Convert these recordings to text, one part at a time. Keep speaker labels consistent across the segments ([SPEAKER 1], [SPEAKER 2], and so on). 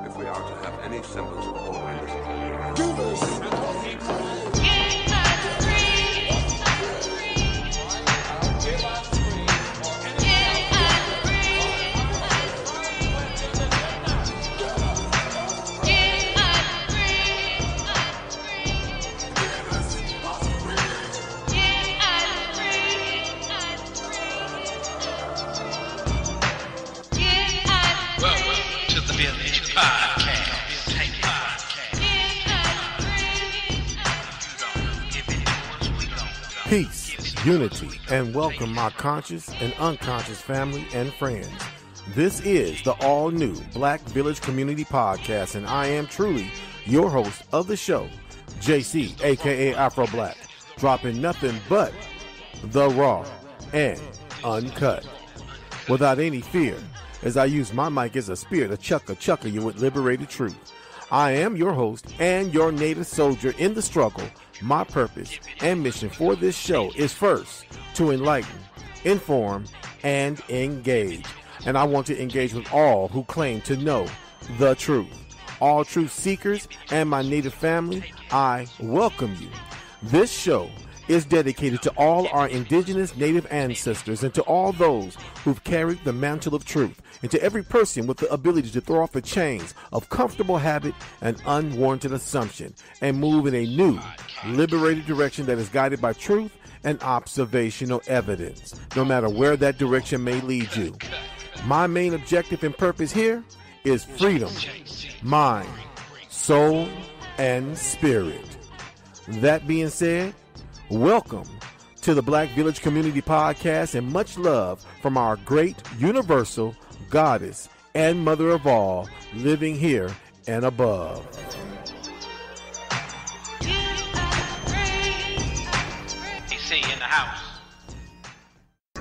[SPEAKER 1] If we are to have any semblance of order in this country.
[SPEAKER 2] Do this!
[SPEAKER 3] Peace, unity, and welcome my conscious and unconscious family and friends. This is the all-new Black Village Community Podcast, and I am truly your host of the show, JC, aka Afro Black, dropping nothing but the raw and uncut, without any fear, as I use my mic as a spear to chucker you with liberated truth. I am your host and your native soldier in the struggle. My purpose and mission for this show is first to enlighten, inform, and engage. And I want to engage with all who claim to know the truth. All truth seekers and my native family, I welcome you. This show is dedicated to all our indigenous native ancestors and to all those who've carried the mantle of truth, and to every person with the ability to throw off the chains of comfortable habit and unwarranted assumption and move in a new, liberated direction that is guided by truth and observational evidence, no matter where that direction may lead you. My main objective and purpose here is freedom, mind, soul, and spirit. That being said, welcome to the Black Village Community Podcast, and much love from our great universal goddess and mother of all, living here and above.
[SPEAKER 4] DC in the house.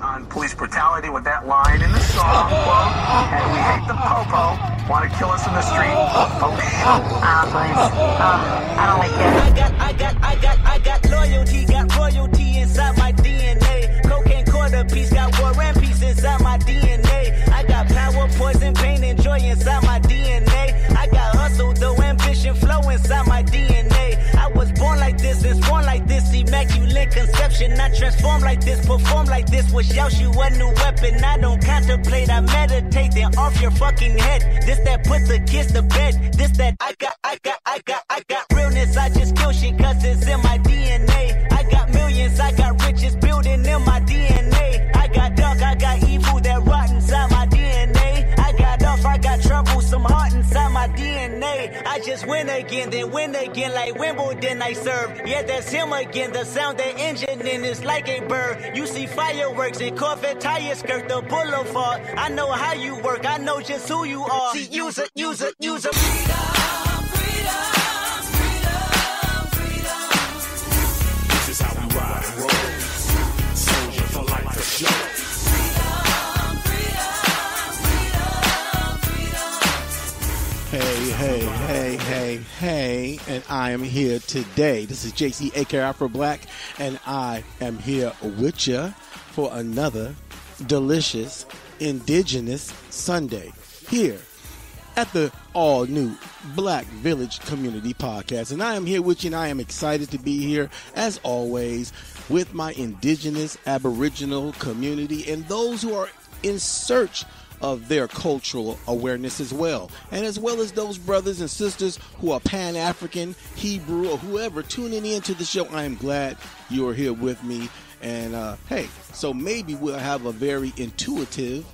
[SPEAKER 5] On police brutality with that line in the song, quote, and we hate the popo, want to kill us in the street. Oh,
[SPEAKER 6] I don't like that. I got loyalty, got royalty inside my DNA. Cocaine quarter piece, got war and peace inside my DNA. I got power, poison, pain, and joy inside my DNA. I got hustle, though ambition, flow inside my DNA. I was born like this and born like this, immaculate conception. Not transform like this, perform like this. Was Yaoshi a new weapon? I don't contemplate, I meditate. Then off your fucking head. This that put the kids to bed. This that I got realness. I just kill shit cause it's in my DNA. I got millions, I got riches building in my DNA. I got dark, I got evil that rot inside my DNA. I got off, I got trouble, some heart inside my DNA. I just win again, then win again like Wimbledon I serve. Yeah, that's him again. The sound that engine in is like a bird. You see fireworks and Corvette tires skirt the boulevard. I know how you work, I know just who you are. See, use it.
[SPEAKER 2] This is how we ride and roll. Soldier for life for sure.
[SPEAKER 3] Hey, and I am here today. This is JC, aka Afro Black, and I am here with you for another delicious Indigenous Sunday here at the all-new Black Village Community Podcast. And I am here with you, and I am excited to be here, as always, with my Indigenous Aboriginal community and those who are in search of their cultural awareness as well as those brothers and sisters who are Pan-African, Hebrew, or whoever tuning into the show. I am glad you are here with me, and so maybe we'll have a very intuitive,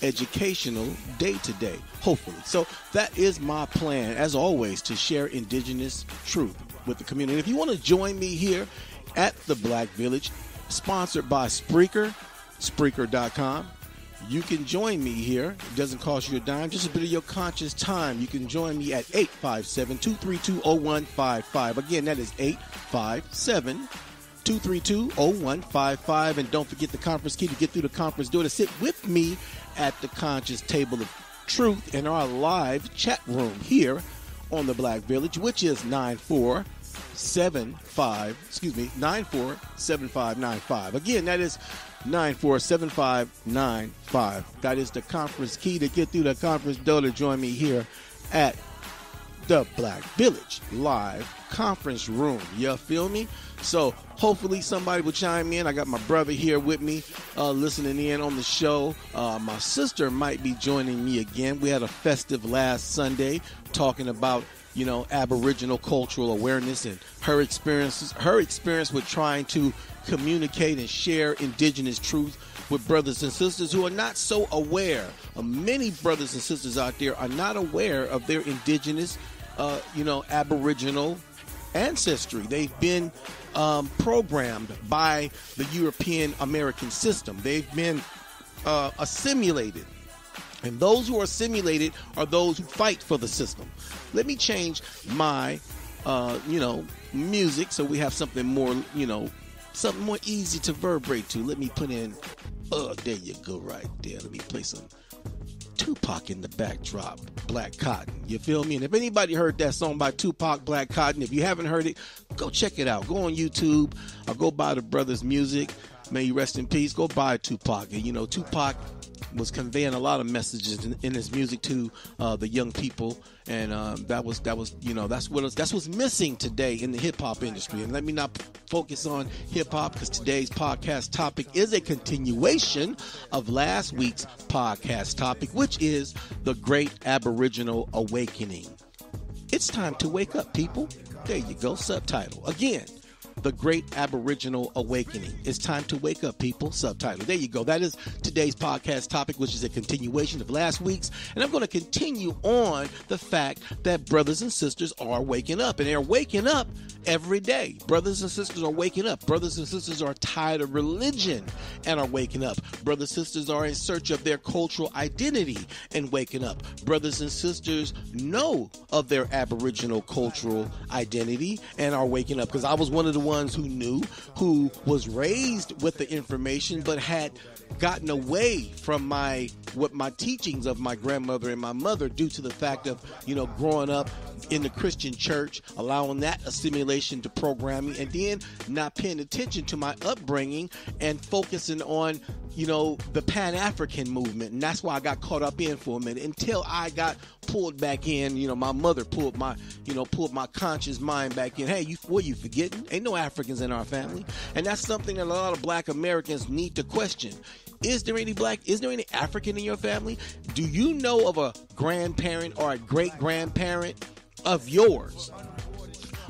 [SPEAKER 3] educational day today, hopefully. So that is my plan, as always, to share Indigenous truth with the community. If you want to join me here at the Black Village, sponsored by Spreaker.com, you can join me here. It doesn't cost you a dime, just a bit of your conscious time. You can join me at 857-232-0155. Again, that is 857-232-0155. And don't forget the conference key to get through the conference door to sit with me at the conscious table of truth in our live chat room here on the Black Village, which is 947595. Again, that is 947595. That is the conference key to get through the conference door to join me here at the Black Village live conference room. You feel me? So hopefully somebody will chime in. I got my brother here with me listening in on the show. My sister might be joining me again. We had a festive last Sunday talking about, you know, Aboriginal cultural awareness and her experience with trying to communicate and share indigenous truth with brothers and sisters who are not so aware. Many brothers and sisters out there are not aware of their indigenous, Aboriginal ancestry. They've been programmed by the European American system. They've been assimilated. And those who are assimilated are those who fight for the system. Let me change my, music so we have something more, something more easy to vibrate to. Let me put in, there you go right there. Let me play some Tupac in the backdrop, Black Cotton. You feel me? And if anybody heard that song by Tupac, Black Cotton, if you haven't heard it, go check it out. Go on YouTube or go buy the brother's music. May you rest in peace. Go buy Tupac. And, Tupac was conveying a lot of messages in his music to the young people, and that's what's missing today in the hip hop industry. And let me not focus on hip hop because today's podcast topic is a continuation of last week's podcast topic, which is the Great Aboriginal Awakening. It's time to wake up, people. There you go. Subtitle again. The Great Aboriginal Awakening. It's time to wake up, people. Subtitle. There you go. That is today's podcast topic, which is a continuation of last week's. And I'm going to continue on the fact that brothers and sisters are waking up. And they're waking up every day. Brothers and sisters are waking up. Brothers and sisters are tired of religion and are waking up. Brothers and sisters are in search of their cultural identity and waking up. Brothers and sisters know of their Aboriginal cultural identity and are waking up. Because I was one of the ones who knew, who was raised with the information, but had gotten away from my teachings of my grandmother and my mother due to the fact of, growing up in the Christian church, allowing that assimilation to programming, and then not paying attention to my upbringing and focusing on, the Pan-African movement. And that's why I got caught up in for a minute until I got pulled back in. My mother pulled my conscious mind back in. Hey, what are you forgetting? Ain't no Africans in our family. And that's something that a lot of Black Americans need to question. Is there any African in your family? Do you know of a grandparent or a great-grandparent of yours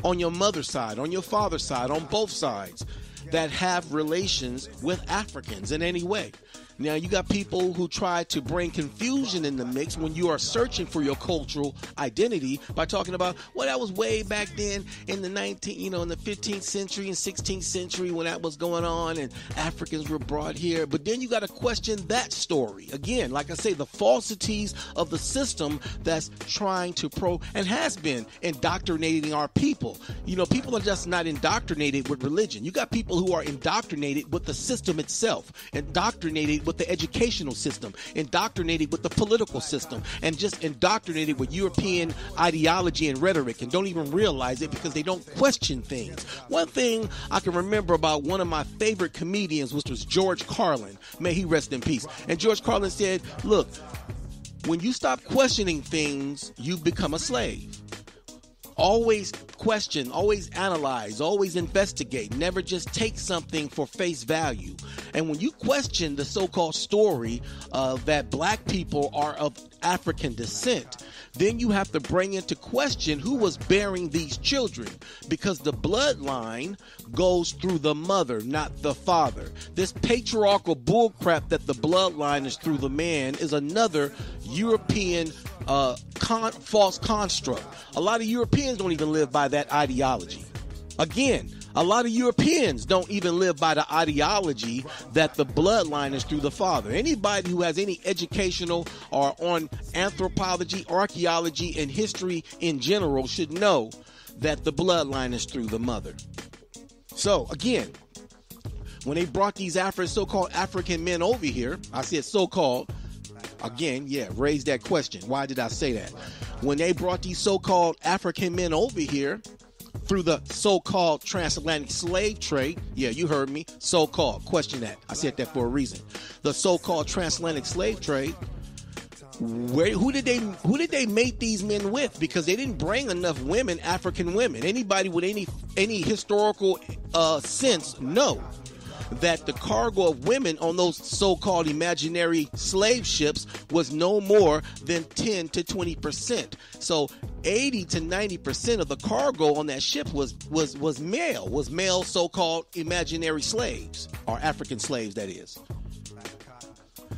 [SPEAKER 3] on your mother's side, on your father's side, on both sides that have relations with Africans in any way? Now, you got people who try to bring confusion in the mix when you are searching for your cultural identity by talking about, well, that was way back then in the in the 15th century and 16th century when that was going on and Africans were brought here. But then you got to question that story. Again, like I say, the falsities of the system that's trying to and has been indoctrinating our people. People are just not indoctrinated with religion. You got people who are indoctrinated with the system itself, indoctrinated with the educational system, indoctrinated with the political system, and just indoctrinated with European ideology and rhetoric, and don't even realize it because they don't question things. One thing I can remember about one of my favorite comedians, which was George Carlin, may he rest in peace. And George Carlin said, look, when you stop questioning things, you become a slave. Always question, always analyze, always investigate. Never just take something for face value. And when you question the so-called story that Black people are of African descent, then you have to bring into question who was bearing these children, because the bloodline goes through the mother, not the father. This patriarchal bullcrap that the bloodline is through the man is another European false construct. A lot of Europeans don't even live by that ideology. Again, a lot of Europeans don't even live by the ideology that the bloodline is through the father. Anybody who has any educational or on anthropology, archaeology, and history in general should know that the bloodline is through the mother. So, again, when they brought these so-called African men over here, I said so-called, again, raise that question. Why did I say that? When they brought these so-called African men over here through the so-called transatlantic slave trade, you heard me, so-called, question that. I said that for a reason. The so-called transatlantic slave trade,
[SPEAKER 7] Who did they mate these men with? Because they didn't bring enough women, African women. Anybody with any historical sense know that the cargo of women on those so-called imaginary slave ships was no more than 10 to 20%. So 80 to 90% of the cargo on that ship was male so-called imaginary slaves, or African slaves, that is.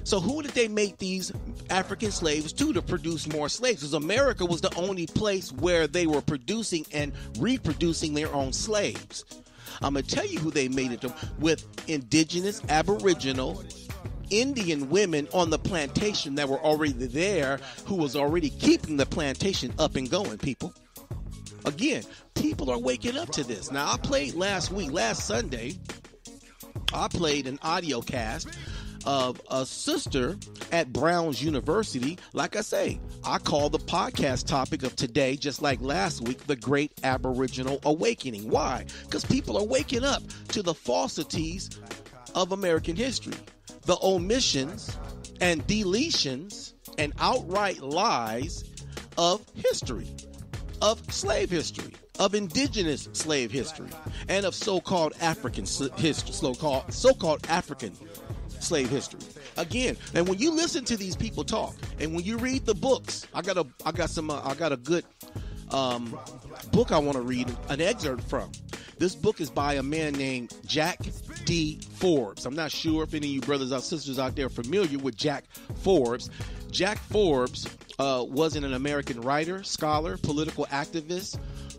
[SPEAKER 7] So who did they make these African slaves to produce more slaves? Because America was the only place where they were producing and reproducing their own slaves. I'm going to tell you who they mated them with: indigenous, Aboriginal, Indian women on the plantation that were already there, who was already keeping the plantation up and going, people. Again, people are waking up to this. Now, I played last Sunday, I played an audio cast of a sister at Brown's University. Like I say, I call the podcast topic of today, just like last week, the Great Aboriginal Awakening. Why? Because people are waking up to the falsities of American history, the omissions and deletions and outright lies of history, of slave history, of indigenous slave history, and of so-called African history, so-called African slave history. Again, and when you listen to these people talk, and when you read the books, I got a good book I want to read an excerpt from. This book is by a man named Jack D. Forbes. I'm not sure if any of you brothers or sisters out there are familiar with Jack Forbes. Jack Forbes was an American writer, scholar, political activist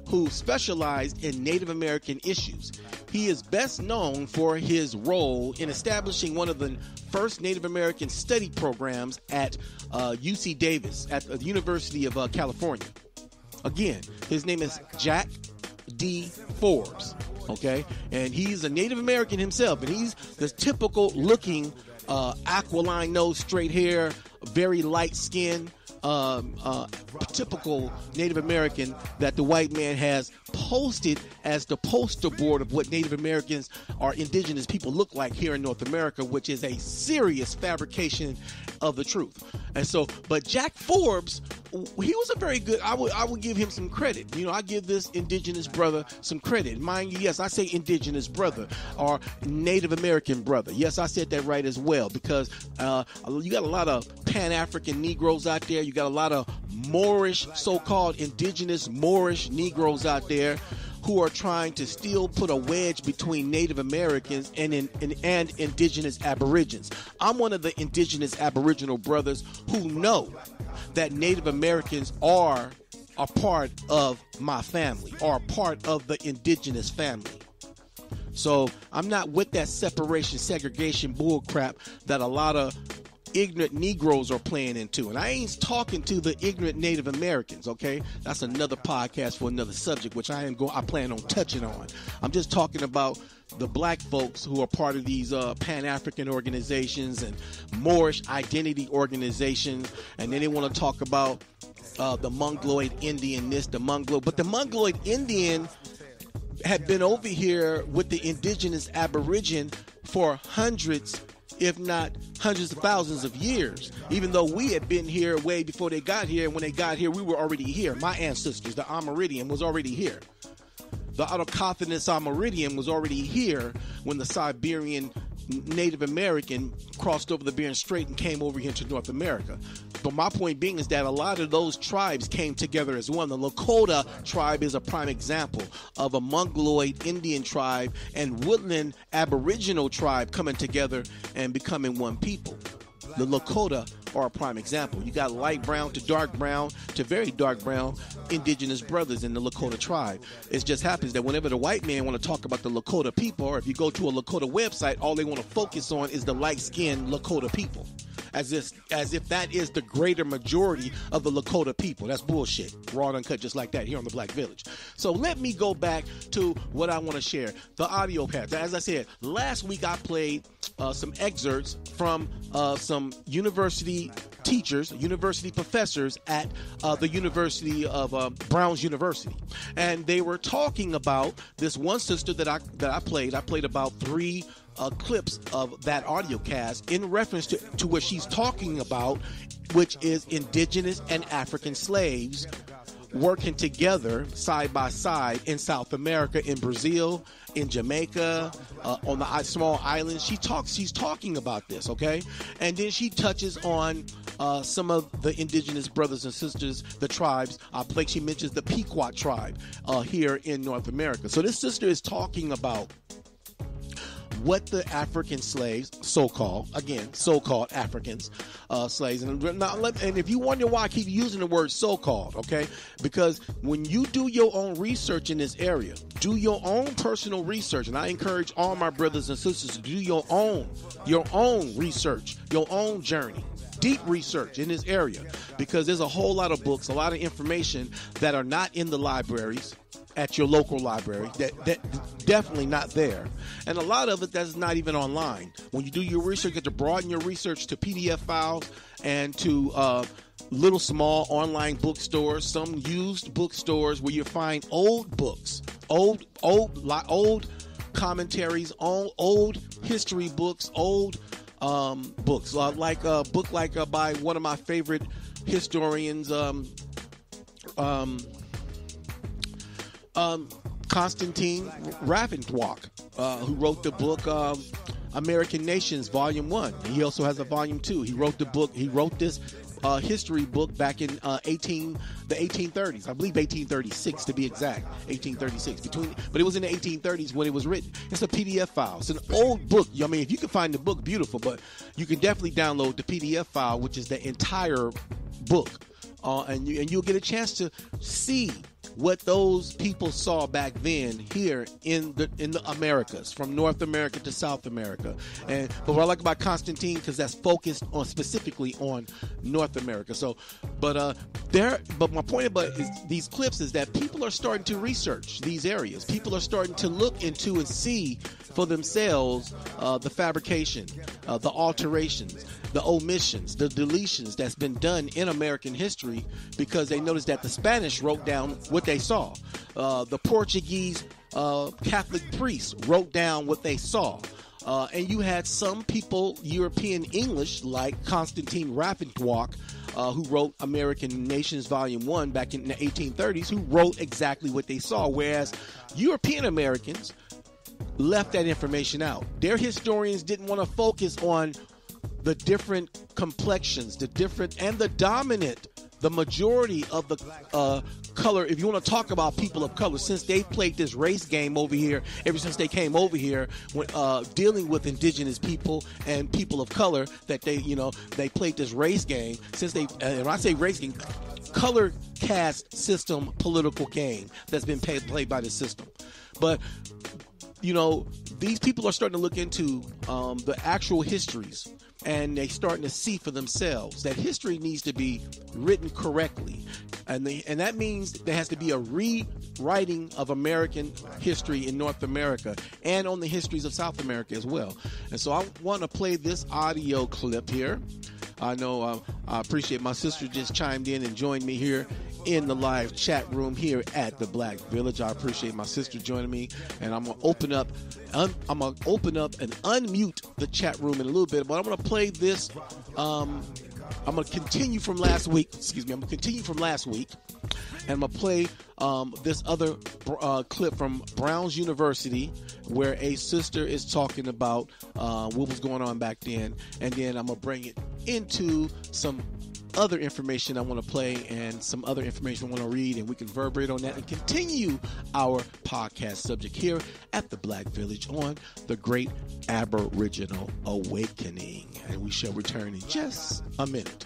[SPEAKER 7] who specialized in Native American issues. He is best known for his role in establishing one of the first Native American study programs at UC Davis, at the University of California. Again, his name is Jack D. Forbes, okay? And he's a Native American himself, and he's this typical looking aquiline nose, straight hair, very light skin, typical Native American that the white man has posted as the poster board of what Native Americans or indigenous people look like here in North America, which is a serious fabrication of the truth. And so, but Jack Forbes, he was a very good, I would give him some credit. You know, I give this indigenous brother some credit. Mind you, yes, I say indigenous brother or Native American brother. Yes, I said that right as well, because you got a lot of Pan-African Negroes out there. You got a lot of Moorish, so-called indigenous Moorish Negroes out there who are trying to still put a wedge between Native Americans and indigenous Aborigines. I'm one of the indigenous Aboriginal brothers who know that Native Americans are a part of my family, or a part of the indigenous family. So I'm not with that separation, segregation bullcrap that a lot of ignorant Negroes are playing into. And I ain't talking to the ignorant Native Americans, okay? That's another podcast for another subject, which I plan on touching on. I'm just talking about the black folks who are part of these Pan-African organizations and Moorish identity organizations, and then they want to talk about the Mongoloid Indian this, the Mongoloid. But the Mongoloid Indian had been over here with the indigenous Aborigine for hundreds, if not hundreds of thousands of years, even though we had been here way before they got here. And when they got here, we were already here. My ancestors, the Amerindian, was already here. The Autochthonous Amerindian was already here when the Siberian Native American crossed over the Bering Strait and came over here to North America. But my point being is that a lot of those tribes came together as one. The Lakota tribe is a prime example of a Mongoloid Indian tribe and Woodland Aboriginal tribe coming together and becoming one people. The Lakota are a prime example. You got light brown to dark brown to very dark brown indigenous brothers in the Lakota tribe. It just happens that whenever the white man want to talk about the Lakota people, or if you go to a Lakota website, all they want to focus on is the light-skinned Lakota people. As if that is the greater majority of the Lakota people. That's bullshit. Raw and uncut just like that here on the Black Village. So let me go back to what I want to share. The audio pads. As I said, last week I played some excerpts from some university teachers, university professors at the University of Brown's University. And they were talking about this one sister that I played. I played about three clips of that audio cast in reference to what she's talking about, which is indigenous and African slaves working together side by side in South America, in Brazil, in Jamaica, on the small islands. She's talking about this, okay? And then she touches on some of the indigenous brothers and sisters, the tribes. She mentions the Pequot tribe here in North America. So this sister is talking about what the African slaves, so-called Africans, slaves. And if you wonder why I keep using the word so-called, okay? Because when you do your own research in this area, do your own personal research, and I encourage all my brothers and sisters to do your own research, your own journey, deep research in this area, because there's a whole lot of books, a lot of information that are not in the libraries, at your local library, that definitely not there, and a lot of it that's not even online. When you do your research, you have to broaden your research to PDF files and to little small online bookstores, some used bookstores where you find old books, old commentaries, old history books, old books, like a book by one of my favorite historians, Constantine Ravenscraft, who wrote the book American Nations Volume 1. He also has a Volume 2. He wrote this history book back in the 1830s. I believe 1836 to be exact. 1836. But it was in the 1830s when it was written. It's a PDF file. It's an old book. I mean, if you can find the book, beautiful, but you can definitely download the PDF file, which is the entire book. And you'll get a chance to see what those people saw back then here in the Americas, from North America to South America. But what I like about Constantine, because that's focused on specifically on North America. So, but my point about these clips is that people are starting to research these areas. People are starting to look into and see for themselves the fabrication, the alterations, the omissions, the deletions that's been done in American history, because they noticed that the Spanish wrote down what they saw. The Portuguese Catholic priests wrote down what they saw. And you had some people, European English, like Constantine Ravenscraft, who wrote American Nations Volume 1 back in the 1830s, who wrote exactly what they saw, whereas European Americans left that information out. Their historians didn't want to focus on the different complexions, the majority of the color. If you want to talk about people of color, since they played this race game over here, ever since they came over here, when dealing with indigenous people and people of color, that they played this race game. Since when I say race game, color caste system, political game that's been played by the system. But these people are starting to look into the actual histories, and they're starting to see for themselves that history needs to be written correctly. And that means there has to be a rewriting of American history in North America and on the histories of South America as well. And so I want to play this audio clip here. I know I appreciate my sister just chimed in and joined me here in the live chat room here at the Black Village. I appreciate my sister joining me, and I'm gonna open up and unmute the chat room in a little bit. But I'm gonna play this. I'm gonna continue from last week. And I'm gonna play this other clip from Brown's University, where a sister is talking about what was going on back then, and then I'm gonna bring it into some other information I want to play and some other information I want to read, and we can reverberate on that and continue our podcast subject here at the Black Village on the Great Aboriginal Awakening. And we shall return in just a minute.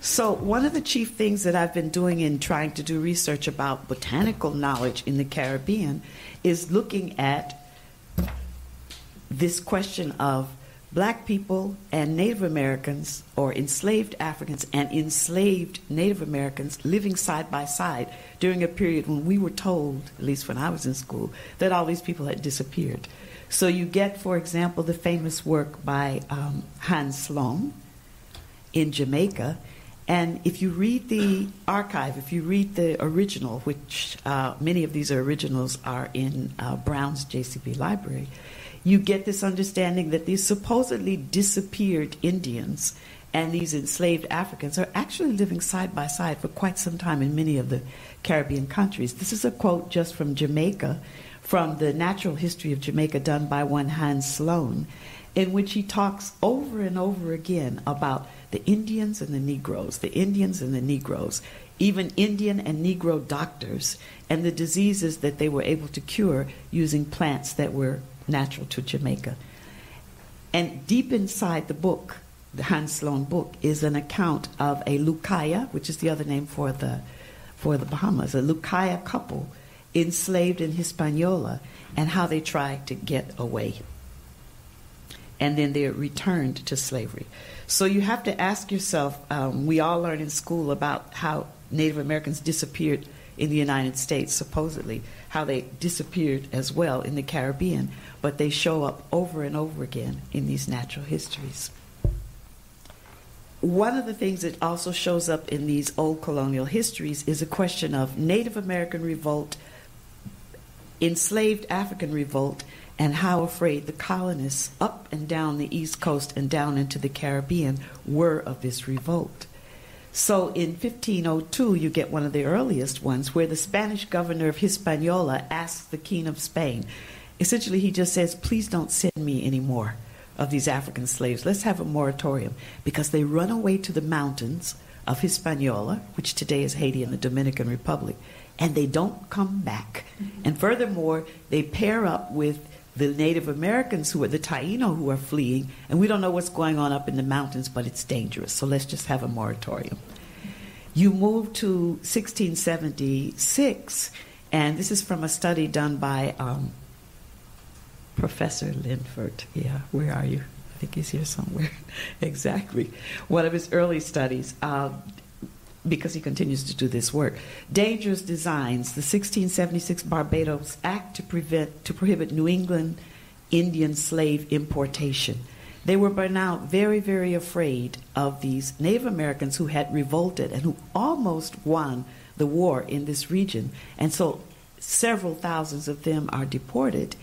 [SPEAKER 8] So one of the chief things that I've been doing in trying to do research about botanical knowledge in the Caribbean is looking at this question of Black people and Native Americans, or enslaved Africans and enslaved Native Americans, living side by side during a period when we were told, at least when I was in school, that all these people had disappeared. So you get, for example, the famous work by Hans Sloane in Jamaica, And if you read the archive, if you read the original, which many of these originals are in Brown's JCB library, you get this understanding that these supposedly disappeared Indians and these enslaved Africans are actually living side by side for quite some time in many of the Caribbean countries. This is a quote just from Jamaica, from the Natural History of Jamaica done by one Hans Sloane, in which he talks over and over again about the Indians and the Negroes, the Indians and the Negroes, even Indian and Negro doctors, and the diseases that they were able to cure using plants that were natural to Jamaica. And deep inside the book, the Hans Sloane book, is an account of a Lucaya, which is the other name for the Bahamas, a Lucaya couple enslaved in Hispaniola, and how they tried to get away. And then they returned to slavery. So you have to ask yourself, we all learn in school about how Native Americans disappeared in the United States, supposedly, how they disappeared as well in the Caribbean, but they show up over and over again in these natural histories. One of the things that also shows up in these old colonial histories is a question of Native American revolt, enslaved African revolt, and how afraid the colonists up and down the East Coast and down into the Caribbean were of this revolt. So in 1502, you get one of the earliest ones where the Spanish governor of Hispaniola asks the King of Spain, essentially he just says, please don't send me any more of these African slaves. Let's have a moratorium, because they run away to the mountains of Hispaniola, which today is Haiti and the Dominican Republic, and they don't come back. And furthermore, they pair up with the Native Americans who are the Taino who are fleeing, and we don't know what's going on up in the mountains, but it's dangerous, so let's just have a moratorium. You move to 1676, and this is from a study done by Professor Linford. Yeah, where are you? I think he's here somewhere. Exactly. One of his early studies, because he continues to do this work. Dangerous Designs, the 1676 Barbados Act to prohibit New England Indian slave importation. They were by now very, very afraid of these Native Americans who had revolted and who almost won the war in this region. And so several thousands of them are deported.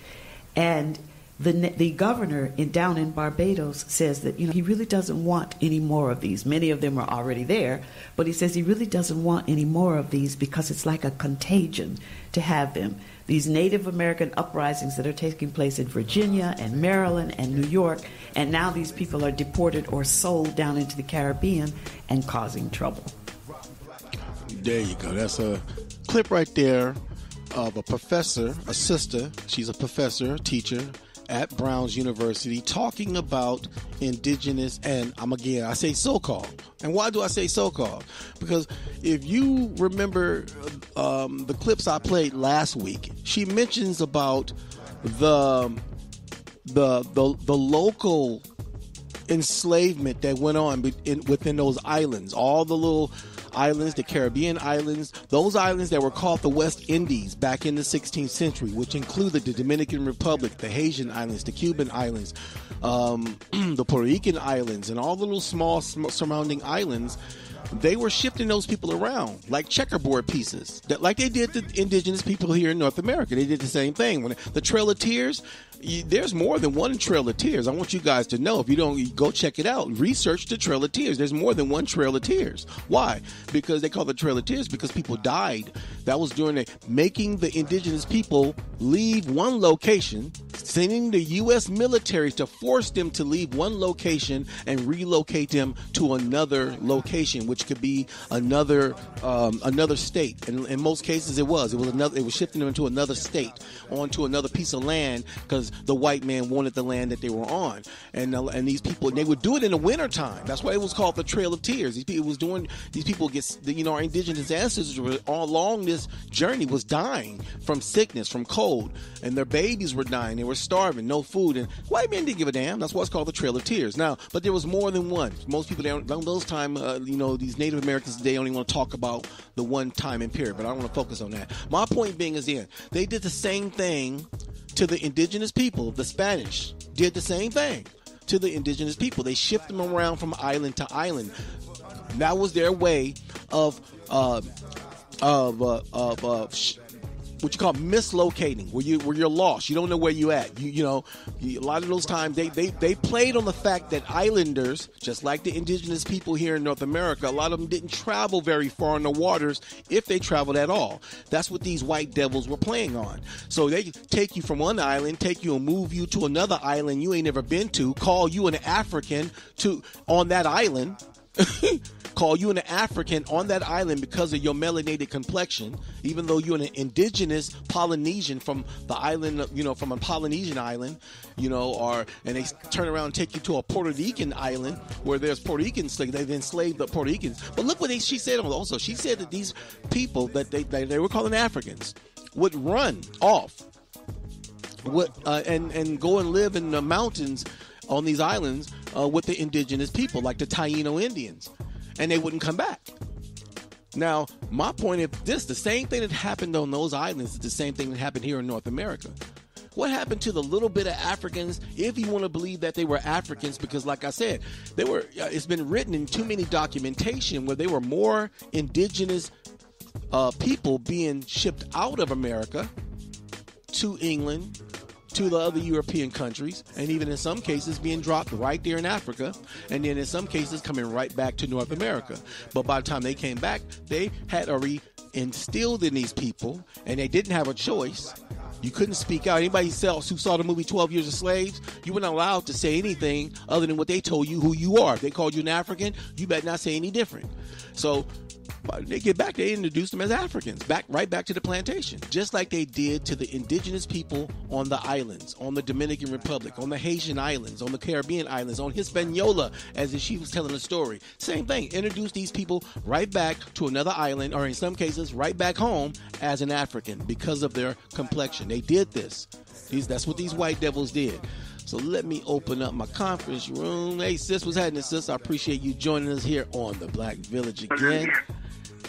[SPEAKER 8] And the governor down in Barbados says that, he really doesn't want any more of these. Many of them are already there, but he says he really doesn't want any more of these because it's like a contagion to have them. These Native American uprisings that are taking place in Virginia and Maryland and New York, and now these people are deported or sold down into the Caribbean and causing trouble.
[SPEAKER 7] There you go. That's a clip right there of a professor, a sister. She's a professor, a teacher at Brown's University, talking about indigenous, and I say so-called. And why do I say so-called? Because if you remember the clips I played last week, she mentions about the local enslavement that went on within those islands, all the little islands, the Caribbean islands, those islands that were called the West Indies back in the 16th century, which included the Dominican Republic, the Haitian islands, the Cuban islands, the Puerto Rican islands, and all the little small surrounding islands. They were shifting those people around like checkerboard pieces, like they did the indigenous people here in North America. They did the same thing. When the Trail of Tears, there's more than one Trail of Tears. I want you guys to know. If you don't, go check it out. Research the Trail of Tears. There's more than one Trail of Tears. Why? Because they call it the Trail of Tears because people died. That was during making the indigenous people leave one location, sending the U.S. military to force them to leave one location and relocate them to another location, which could be another state. And in most cases, it was shifting them into another state, onto another piece of land, because the white man wanted the land that they were on. And these people, they would do it in the wintertime. That's why it was called the Trail of Tears. Our indigenous ancestors were all along this journey was dying from sickness, from cold, and their babies were dying. They were starving, no food, and white men didn't give a damn. That's why it's called the Trail of Tears. Now, but there was more than one. Most people, those time, these Native Americans, they only want to talk about the one time and period, but I don't want to focus on that. My point being is they did the same thing to the indigenous people. The Spanish did the same thing to the indigenous people. They shift them around from island to island. That was their way of what you call mislocating, where you're lost. You don't know where you at. A lot of those times they played on the fact that islanders, just like the indigenous people here in North America, a lot of them didn't travel very far in the waters, if they traveled at all. That's what these white devils were playing on. So they take you from one island, take you and move you to another island you ain't never been to, call you an African on that island. Call you an African on that island because of your melanated complexion, even though you're an indigenous Polynesian from the island, from a Polynesian island, and they turn around and take you to a Puerto Rican island where there's Puerto Rican slaves. They've enslaved the Puerto Ricans. But look what she said also. She said that these people that they were calling Africans would run off and go and live in the mountains on these islands with the indigenous people, like the Taino Indians, and they wouldn't come back. Now, my point is the same thing that happened on those islands is the same thing that happened here in North America. What happened to the little bit of Africans, if you want to believe that they were Africans, because like I said, it's been written in too many documentation where they were more indigenous people being shipped out of America to England, to the other European countries, and even in some cases being dropped right there in Africa, and then in some cases coming right back to North America. But by the time they came back, they had already instilled in these people, and they didn't have a choice. You couldn't speak out. Anybody else who saw the movie 12 Years a Slave, you weren't allowed to say anything other than what they told you who you are. If they called you an African, you better not say any different. So they get back, they introduced them as Africans, right back to the plantation, just like they did to the indigenous people on the islands, on the Dominican Republic, on the Haitian islands, on the Caribbean islands, on Hispaniola, as if she was telling a story. Same thing, introduce these people right back to another island, or in some cases, right back home as an African because of their complexion. They did this. That's what these white devils did. So let me open up my conference room. Hey, sis, what's happening, sis? I appreciate you joining us here on the Black Village again.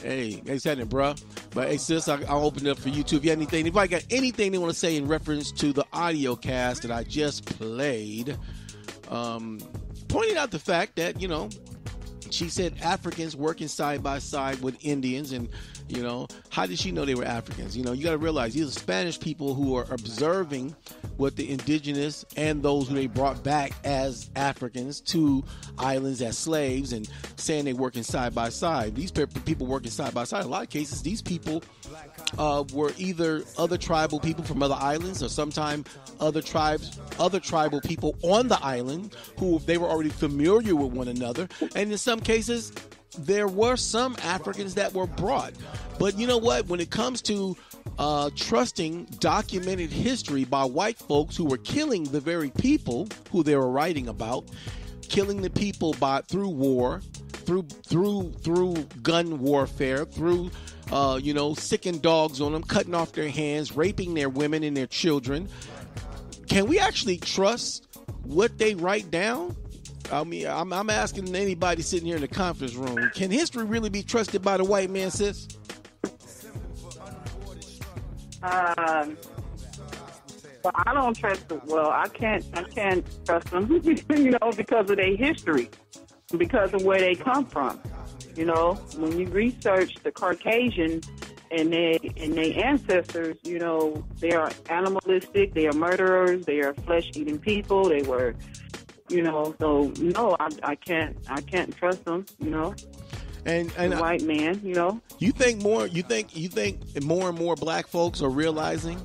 [SPEAKER 7] Hey, what's happening, bro? But hey, sis, I'll open it up for you too. If you have anything, if I got anything they want to say in reference to the audio cast that I just played, pointing out the fact that, she said Africans working side by side with Indians, and how did she know they were Africans? You got to realize these are Spanish people who are observing what the indigenous and those who they brought back as Africans to islands as slaves, and saying they working side by side. These people working side by side. In a lot of cases, these people were either other tribal people from other islands, or sometimes other tribal people on the island who they were already familiar with one another. And in some cases, there were some Africans that were brought. But you know what? When it comes to trusting documented history by white folks who were killing the very people who they were writing about, killing the people through war, through gun warfare, through sicking dogs on them, cutting off their hands, raping their women and their children, can we actually trust what they write down? I mean, I'm asking anybody sitting here in the conference room, can history really be trusted by the white man, sis?
[SPEAKER 9] Well, I don't trust them. Well, I can't trust them, because of their history, because of where they come from. When you research the Caucasian and their ancestors, they are animalistic, they are murderers, they are flesh-eating people. They were, so no, I can't trust them. And the white man,
[SPEAKER 7] You think more and more black folks are realizing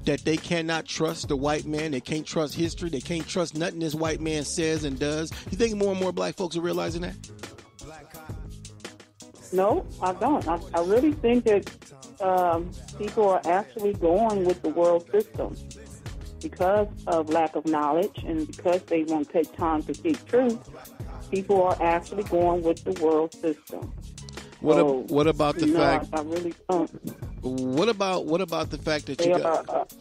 [SPEAKER 7] that they cannot trust the white man. They can't trust history. They can't trust nothing this white man says and does. You think more and more black folks are realizing that?
[SPEAKER 9] No, I don't. I really think that people are actually going with the world system because of lack of knowledge and because they won't take time to seek truth. People are actually going with the world system.
[SPEAKER 7] What about the fact?
[SPEAKER 9] I really don't.
[SPEAKER 7] What about the fact that you got?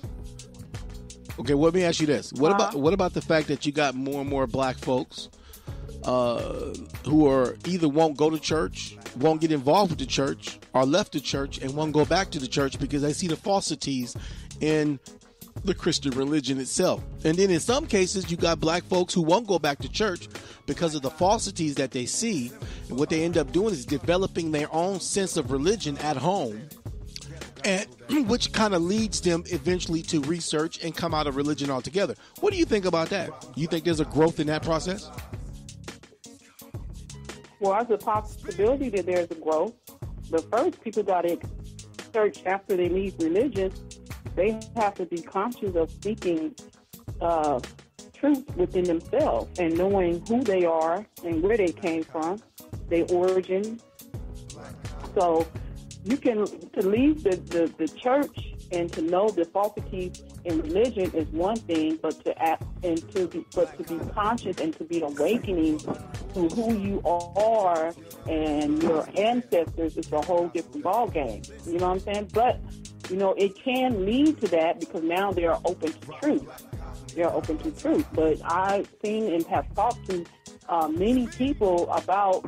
[SPEAKER 7] Okay, let me ask you this. What about the fact that you got more and more black folks who are either won't go to church, won't get involved with the church, or left the church and won't go back to the church because they see the falsities in the Christian religion itself. And then in some cases, you got black folks who won't go back to church because of the falsities that they see. And what they end up doing is developing their own sense of religion at home, and which kind of leads them eventually to research and come out of religion altogether. What do you think about that? You think there's a growth in that process?
[SPEAKER 9] Well, there's a possibility that there's a growth. But first, people got to search after they leave religion. They have to be conscious of seeking truth within themselves and knowing who they are and where they came from, their origin. So you can to leave the church and to know the falsities in religion is one thing, but to be conscious and to be awakening to who you are and your ancestors is a whole different ball game. You know what I'm saying? But it can lead to that because now they are open to truth. They're open to truth. But I've seen and have talked to many people about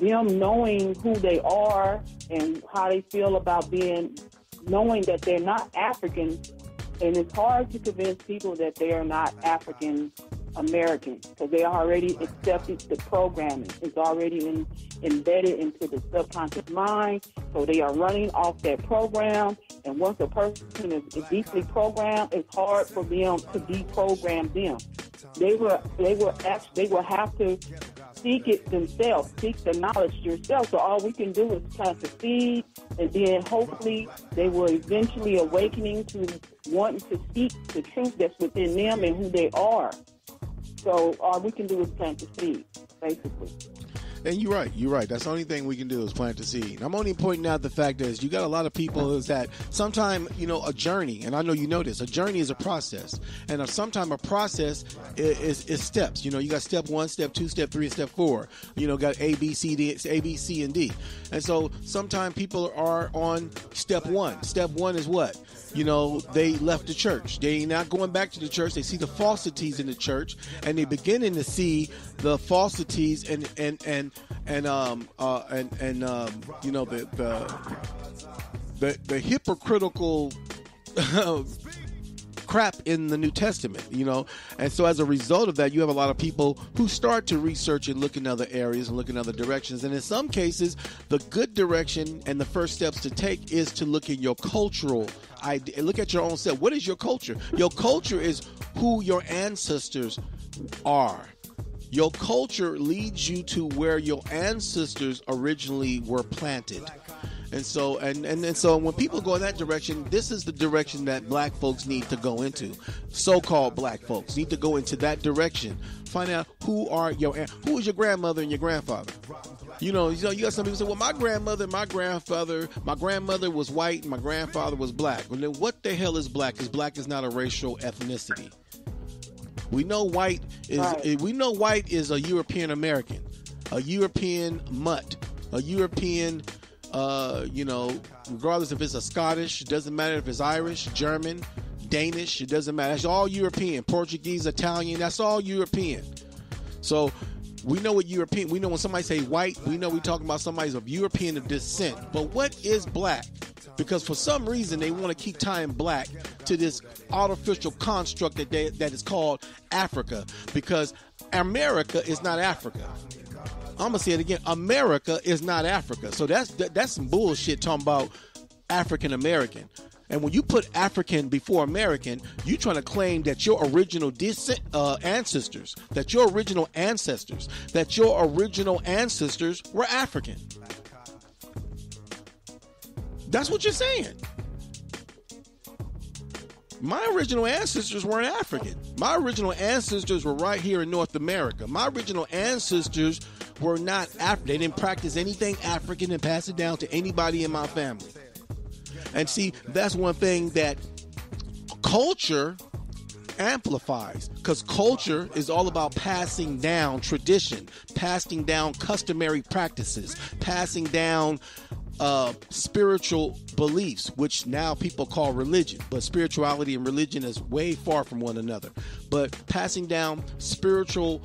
[SPEAKER 9] them knowing who they are and how they feel about knowing that they're not African. And it's hard to convince people that they are not African American because they already accepted the programming. It's already embedded into the subconscious mind. So they are running off that program. And once a person is deeply programmed, it's hard for them to deprogram them. They will have to seek it themselves, seek the knowledge yourself. So all we can do is plant the seed, and then hopefully they will eventually awakening to wanting to seek the truth that's within them and who they are. So all we can do is plant the seed, basically.
[SPEAKER 7] And you're right. That's the only thing we can do is plant the seed. I'm only pointing out the fact is you got a lot of people is that sometimes, a journey, and I know you know this, a journey is a process. And sometimes a process is steps. You got step 1, step 2, step 3, and step 4. Got A, B, C, and D. And so sometimes people are on step 1. Step 1 is what? They left the church. They're not going back to the church. They see the falsities in the church, and they're beginning to see the falsities and the hypocritical crap in the New Testament, and so as a result of that, you have a lot of people who start to research and look in other areas and look in other directions. And in some cases, the good direction and the first steps to take is to look in your cultural idea, look at your own self. What is your culture? Your culture is who your ancestors are. Your culture leads you to where your ancestors originally were planted. And so so when people go in that direction, this is the direction that black folks need to go into. So-called black folks need to go into that direction. Find out who is your grandmother and your grandfather. You got some people say, well, my grandmother was white and my grandfather was black. Well, then what the hell is black? Because black is not a racial ethnicity. We know white is a European American, a European mutt, a European, regardless if it's a Scottish, it doesn't matter if it's Irish, German, Danish, it doesn't matter. It's all European. Portuguese, Italian, that's all European. So we know what European, we know when somebody say white, we know we're talking about somebody's of European descent. But what is black? Because for some reason they want to keep tying black to this artificial construct that is called Africa. Because America is not Africa. I'm gonna say it again. America is not Africa. So that's some bullshit talking about African American. And when you put African before American, you're trying to claim that your original ancestors were African. That's what you're saying. My original ancestors weren't African. My original ancestors were right here in North America. My original ancestors were not African. They didn't practice anything African and pass it down to anybody in my family. And see, that's one thing that culture amplifies, because culture is all about passing down tradition, passing down customary practices, passing down spiritual beliefs, which now people call religion, but spirituality and religion is way far from one another. But passing down spiritual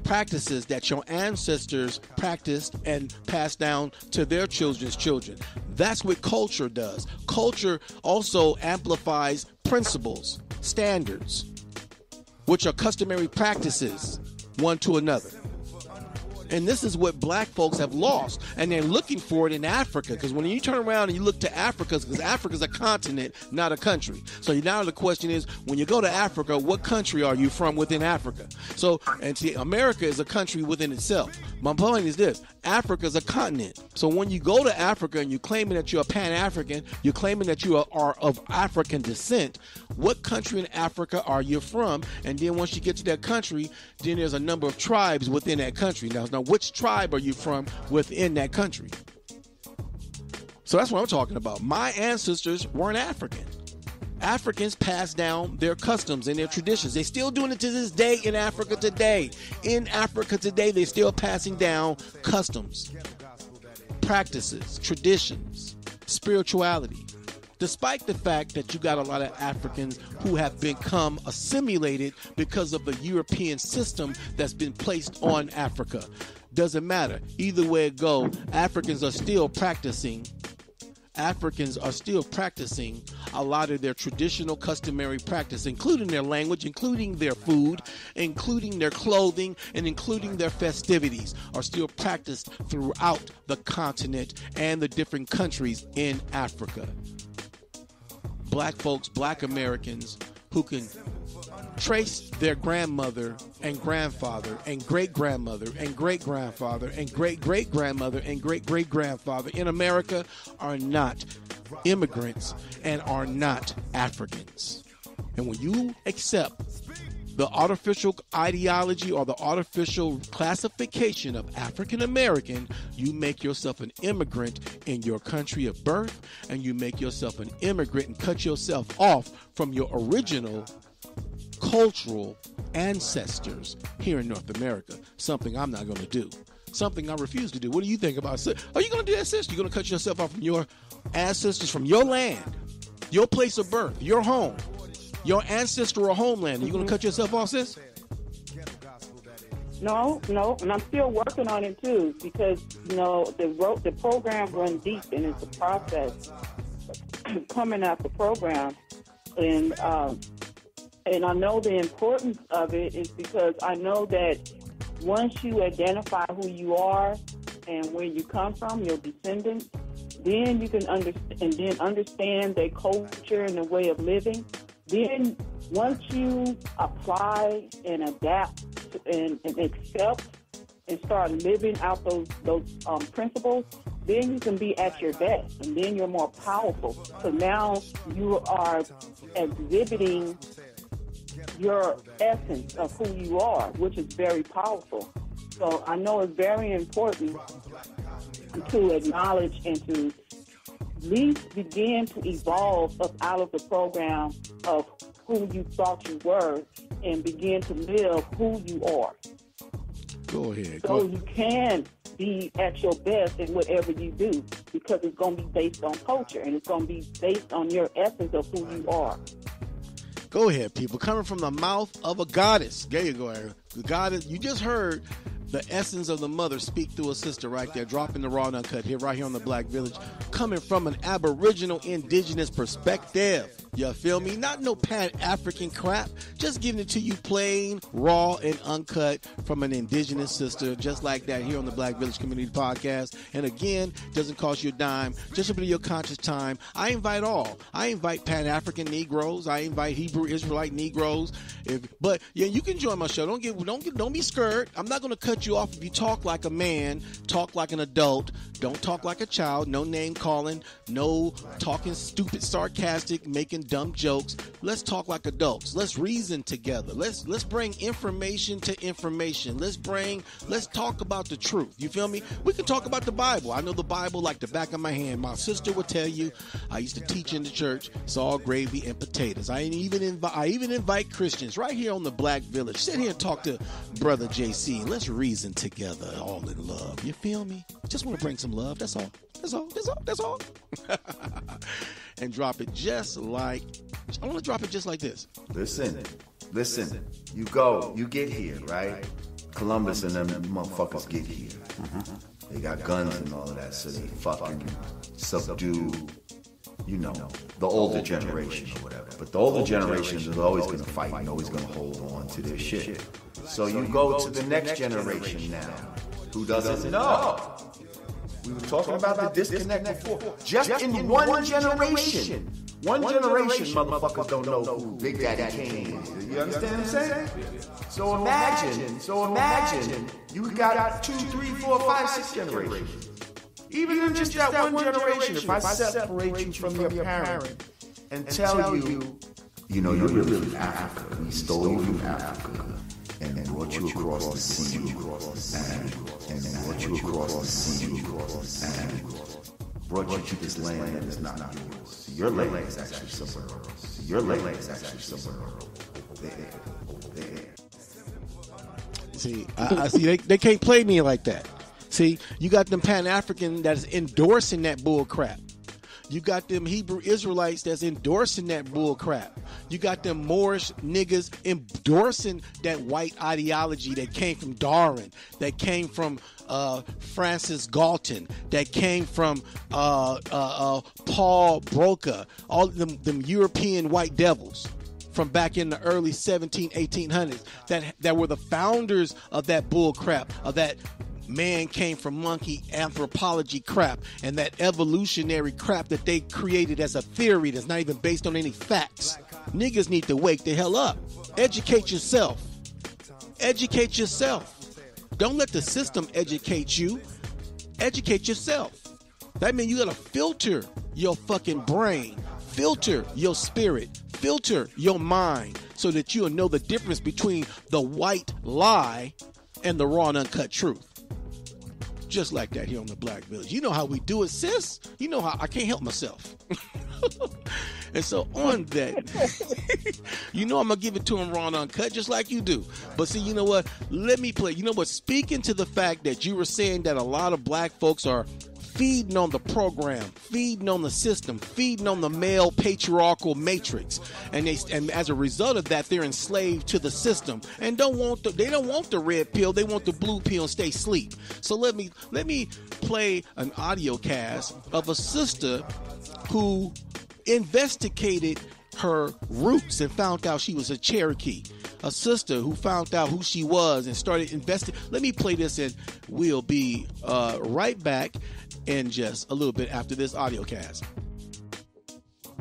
[SPEAKER 7] practices that your ancestors practiced and passed down to their children's children. That's what culture does. Culture also amplifies principles, standards, which are customary practices one to another. And this is what black folks have lost, and they're looking for it in Africa. Because when you turn around and you look to Africa, because Africa's a continent, not a country. So now the question is, when you go to Africa, what country are you from within Africa? So, and see, America is a country within itself. My point is this: Africa is a continent. So when you go to Africa and you're claiming that you're a Pan-African, you're claiming that you are of African descent, what country in Africa are you from? And then once you get to that country, then there's a number of tribes within that country. Now, which tribe are you from within that country? So that's what I'm talking about. My ancestors weren't African. Africans passed down their customs and their traditions. They're still doing it to this day in Africa today. In Africa today, they're still passing down customs, practices, traditions, spirituality. Despite the fact that you got a lot of Africans who have become assimilated because of the European system that's been placed on Africa. Doesn't matter. Either way it go, Africans are still practicing a lot of their traditional customary practice, including their language, including their food, including their clothing, and including their festivities, are still practiced throughout the continent and the different countries in Africa. Black folks, black Americans who can trace their grandmother and grandfather and great-grandmother and great-grandfather and great-great-grandmother and great-great-grandfather in America are not immigrants and are not Africans. And when you accept the artificial ideology or the artificial classification of African American, you make yourself an immigrant in your country of birth, and you make yourself an immigrant and cut yourself off from your original cultural ancestors here in North America. Something I'm not going to do. Something I refuse to do. What do you think about it? Are you going to do that, sis? You're going to cut yourself off from your ancestors, from your land, your place of birth, your home, your ancestral homeland. Are you going to cut yourself off, sis?
[SPEAKER 9] No, and I'm still working on it too, because the program runs deep, and it's a process coming out the program, and I know the importance of it is because I know that once you identify who you are and where you come from, your descendants, then you can understand their culture and the way of living. Then once you apply and adapt and accept and start living out those principles, then you can be at your best, and then you're more powerful. So now you are exhibiting your essence of who you are, which is very powerful. So I know it's very important to acknowledge and to at least begin to evolve out of the program of who you thought you were and begin to live who you are.
[SPEAKER 7] Go ahead.
[SPEAKER 9] So you can be at your best in whatever you do, because it's going to be based on culture, and it's going to be based on your essence of who you are.
[SPEAKER 7] Go ahead, people. Coming from the mouth of a goddess. There you go, Aaron. The goddess. You just heard the essence of the mother speak through a sister right there, dropping the raw and uncut here, right here on the Black Village, coming from an Aboriginal indigenous perspective. You feel me? Not no Pan-African crap. Just giving it to you plain, raw, and uncut from an indigenous sister, just like that here on the Black Village Community Podcast. And again, doesn't cost you a dime. Just a bit of your conscious time. I invite all. I invite Pan-African Negroes. I invite Hebrew Israelite Negroes. But yeah, you can join my show. Don't be scared. I'm not going to cut you off if you talk like a man, talk like an adult. Don't talk like a child. No name calling. No talking stupid, sarcastic, making dumb jokes. Let's talk like adults. Let's reason together. Let's bring information to information. Let's talk about the truth. You feel me? We can talk about the Bible. I know the Bible like the back of my hand. My sister would tell you I used to teach in the church. It's all gravy and potatoes. I even invite Christians right here on the Black Village. Sit here and talk to Brother JC. Let's reason together all in love. You feel me? Just want to bring some love. That's all. That's all. And drop it just like, I want to drop it just like this.
[SPEAKER 10] Listen. You get here, right? Columbus and them motherfuckers get here. They got guns and all of that, so they fucking subdue, the older generation or whatever. But the older generation is always going to fight and always going to hold on to their shit. So you go to the next generation now, who doesn't know. We were talking about the disconnect before. Just in one generation. One generation, motherfuckers don't know who Big Daddy Kane is. You understand what I'm saying? So imagine you got 2, 3, 4, 5, 6 generations. Even in just that one generation, if I separate you from your parent and tell you, you're really from Africa. We stole you from Africa and brought you across the sea and brought you across the sea and brought you to this land that is not yours. Your land is actually somewhere else. Your land is actually somewhere else. There.
[SPEAKER 7] See, I see they can't play me like that. See, you got them Pan-African that's endorsing that bull crap. You got them Hebrew Israelites that's endorsing that bull crap. You got them Moorish niggas endorsing that white ideology that came from Darwin, that came from Francis Galton, that came from Paul Broca, all them European white devils from back in the early 1800s that were the founders of that bull crap, of that man came from monkey anthropology crap and that evolutionary crap that they created as a theory that's not even based on any facts. Niggas need to wake the hell up. Educate yourself. Educate yourself. Don't let the system educate you. Educate yourself. That means you gotta filter your fucking brain, filter your spirit, filter your mind so that you'll know the difference between the white lie and the raw and uncut truth. Just like that here on the Black Village. You know how we do it, sis. You know how I can't help myself. And so on that, I'm going to give it to him raw and uncut just like you do. But see, you know what? Let me play. You know what? Speaking to the fact that you were saying that a lot of black folks are feeding on the program, feeding on the system, feeding on the male patriarchal matrix, and as a result of that, they're enslaved to the system and they don't want the red pill, they want the blue pill and stay asleep. So let me play an audio cast of a sister who investigated her roots and found out she was a Cherokee. A sister who found out who she was and started investing. Let me play this and we'll be right back in just a little bit after this audio cast.
[SPEAKER 11] I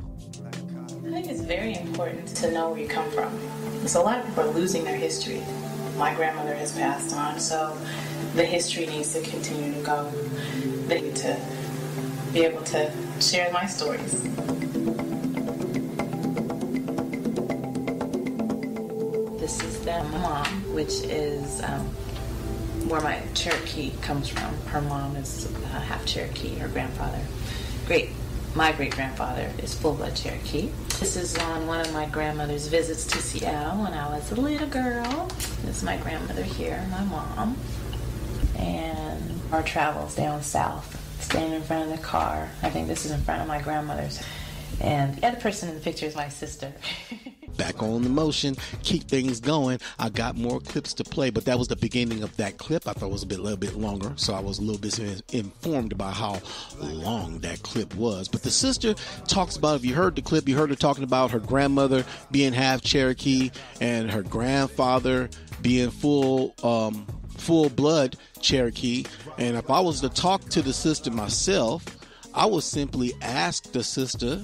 [SPEAKER 11] think it's very important to know where you come from. So a lot of people are losing their history. My grandmother has passed on, so the history needs to continue to go. They need to be able to share my stories. This is their mom, which is where my Cherokee comes from. Her mom is half Cherokee. Her grandfather, my great-grandfather is full-blood Cherokee. This is on one of my grandmother's visits to Seattle when I was a little girl. This is my grandmother here, my mom. And our travels down south, standing in front of the car. I think this is in front of my grandmother's. And the other person in the picture is my sister.
[SPEAKER 7] Back on the motion, keep things going. I got more clips to play, but that was the beginning of that clip. I thought it was a little bit longer, so I was a little bit informed about how long that clip was. But the sister talks about, if you heard the clip, you heard her talking about her grandmother being half Cherokee and her grandfather being full-blood Cherokee. And if I was to talk to the sister myself, I would simply ask the sister,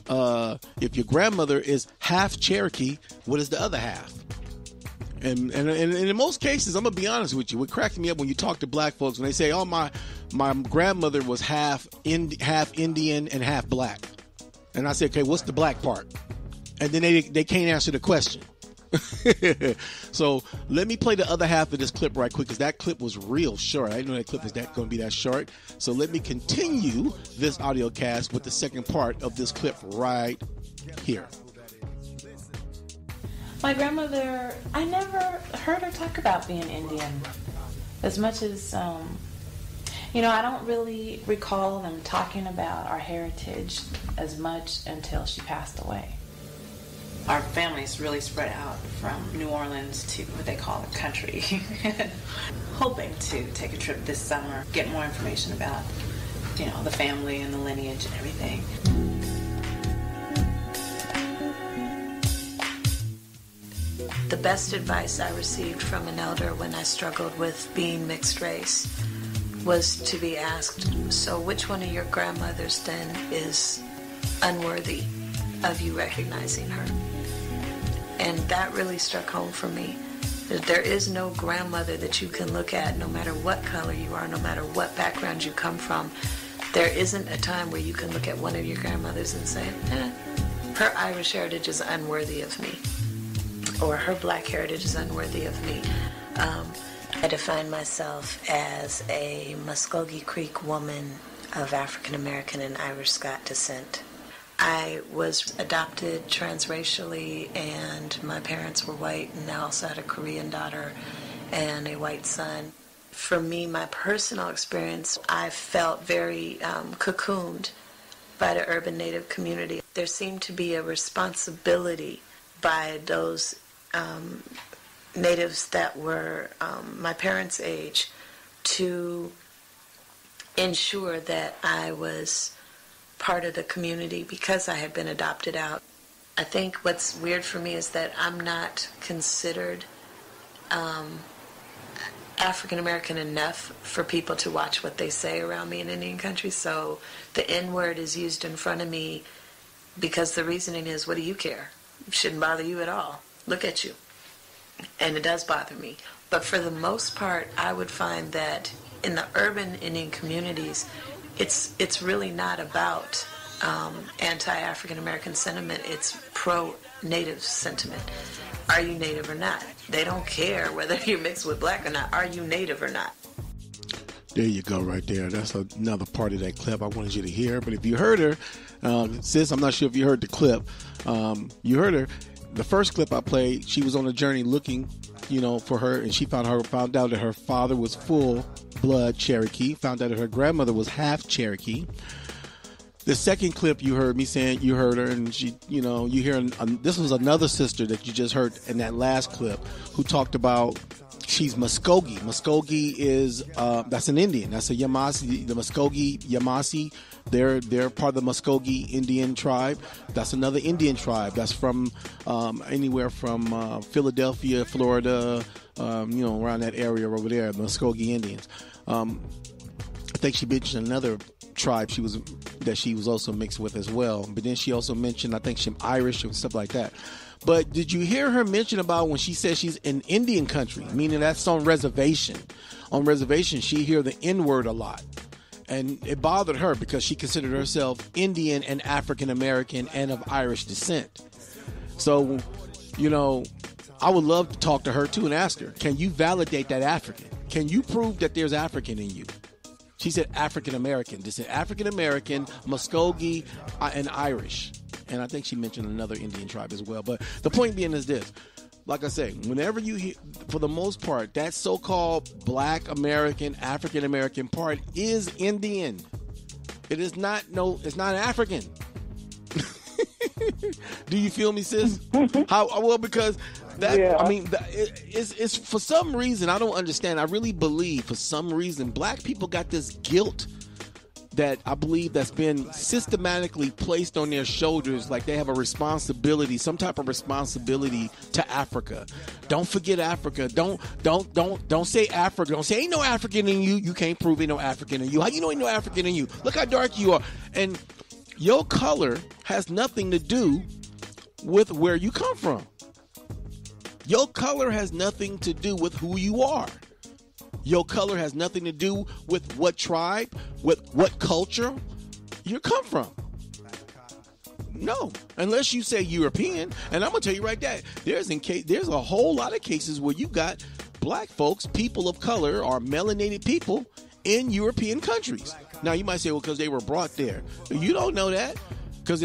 [SPEAKER 7] if your grandmother is half Cherokee, what is the other half? And in most cases, I'm gonna be honest with you, what cracks me up when you talk to black folks when they say, "Oh, my grandmother was half Indian and half black," and I say, "Okay, what's the black part?" And then they can't answer the question. So let me play the other half of this clip right quick, because that clip was real short. I didn't know that clip was going to be that short. So let me continue this audio cast with the second part of this clip right here.
[SPEAKER 11] My grandmother, I never heard her talk about being Indian. As much as, You know, I don't really recall them talking about our heritage as much until she passed away. Our family's really spread out from New Orleans to what they call the country. Hoping to take a trip this summer, get more information about, you know, the family and the lineage and everything.
[SPEAKER 12] The best advice I received from an elder when I struggled with being mixed race was to be asked, so which one of your grandmothers then is unworthy of you recognizing her? And that really struck home for me. There is no grandmother that you can look at, no matter what color you are, no matter what background you come from. There isn't a time where you can look at one of your grandmothers and say, her Irish heritage is unworthy of me, or her black heritage is unworthy of me. I define myself as a Muskogee Creek woman of African American and Irish Scot descent. I was adopted transracially, and my parents were white, and I also had a Korean daughter and a white son. For me, my personal experience, I felt very cocooned by the urban Native community. There seemed to be a responsibility by those Natives that were my parents' age to ensure that I was part of the community because I had been adopted out. I think what's weird for me is that I'm not considered African American enough for people to watch what they say around me in Indian country, so the N-word is used in front of me because the reasoning is, what do you care? It shouldn't bother you at all. Look at you. And it does bother me. But for the most part, I would find that in the urban Indian communities, it's really not about anti-African American sentiment. It's pro-Native sentiment. Are you Native or not? They don't care whether you're mixed with black or not. Are you Native or not?
[SPEAKER 7] There you go, right there. That's another part of that clip I wanted you to hear. But if you heard her, sis, I'm not sure if you heard the clip. You heard her. The first clip I played, she was on a journey looking, for her, and she found out that her father was full blood Cherokee, found out that her grandmother was half Cherokee. The second clip you heard me saying, you heard her, and she, you hear, this was another sister that you just heard in that last clip who talked about she's Muskogee. Muskogee is, that's an Indian. That's a Yamasee, the Muskogee Yamasee. They're part of the Muskogee Indian tribe. That's another Indian tribe. That's from anywhere from Philadelphia, Florida, around that area over there, Muskogee Indians. I think she mentioned another tribe she was also mixed with as well. But then she also mentioned, I think, some Irish and stuff like that. But did you hear her mention about when she says she's in Indian country, meaning that's on reservation? On reservation, she hear the N-word a lot. And it bothered her because she considered herself Indian and African American and of Irish descent. So, I would love to talk to her too and ask her, can you validate that African? Can you prove that there's African in you? She said African American. This is African American, Muskogee, and Irish. And I think she mentioned another Indian tribe as well. But the point being is this. Like I say, whenever you hear, for the most part, that so-called Black American, African American part is Indian. It is not, it's not African. Do you feel me, sis? Well, because that, yeah. I mean, it's for some reason, I don't understand. I really believe for some reason, black people got this guilt that I believe that's been systematically placed on their shoulders, like they have a responsibility, some type of responsibility to Africa. Don't forget Africa. Don't say Africa. Don't say ain't no African in you. You can't prove ain't no African in you. How you know ain't no African in you? Look how dark you are. And your color has nothing to do with where you come from. Your color has nothing to do with who you are. Your color has nothing to do with what tribe, with what culture you come from. No, unless you say European. And I'm going to tell you right there, there's a whole lot of cases where you got black folks, people of color, or melanated people in European countries. Now, you might say, well, because they were brought there. You don't know that. Because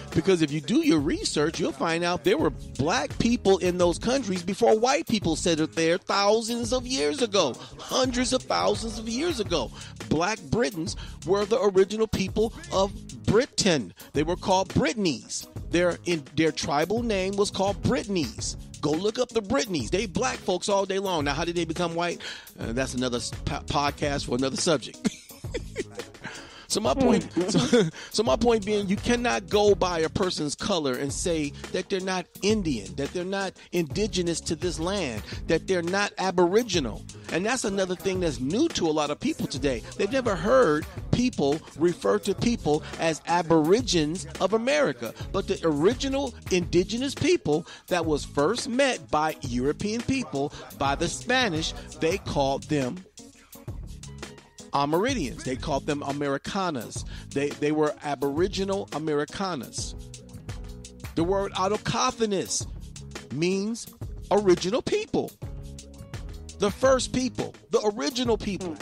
[SPEAKER 7] because if you do your research, you'll find out there were black people in those countries before white people settled there thousands of years ago, hundreds of thousands of years ago. Black Britons were the original people of Britain. They were called Brittanies. Their tribal name was called Brittanies. Go look up the Brittanies. They black folks all day long. Now, how did they become white? That's another podcast for another subject. So my point being, you cannot go by a person's color and say that they're not Indian, that they're not indigenous to this land, that they're not Aboriginal. And that's another thing that's new to a lot of people today. They've never heard people refer to people as Aborigines of America. But the original indigenous people that was first met by European people, by the Spanish, they called them Amerindians. They called them Americanas. They were Aboriginal Americanas. The word autochthonous means original people. The first people, the original people.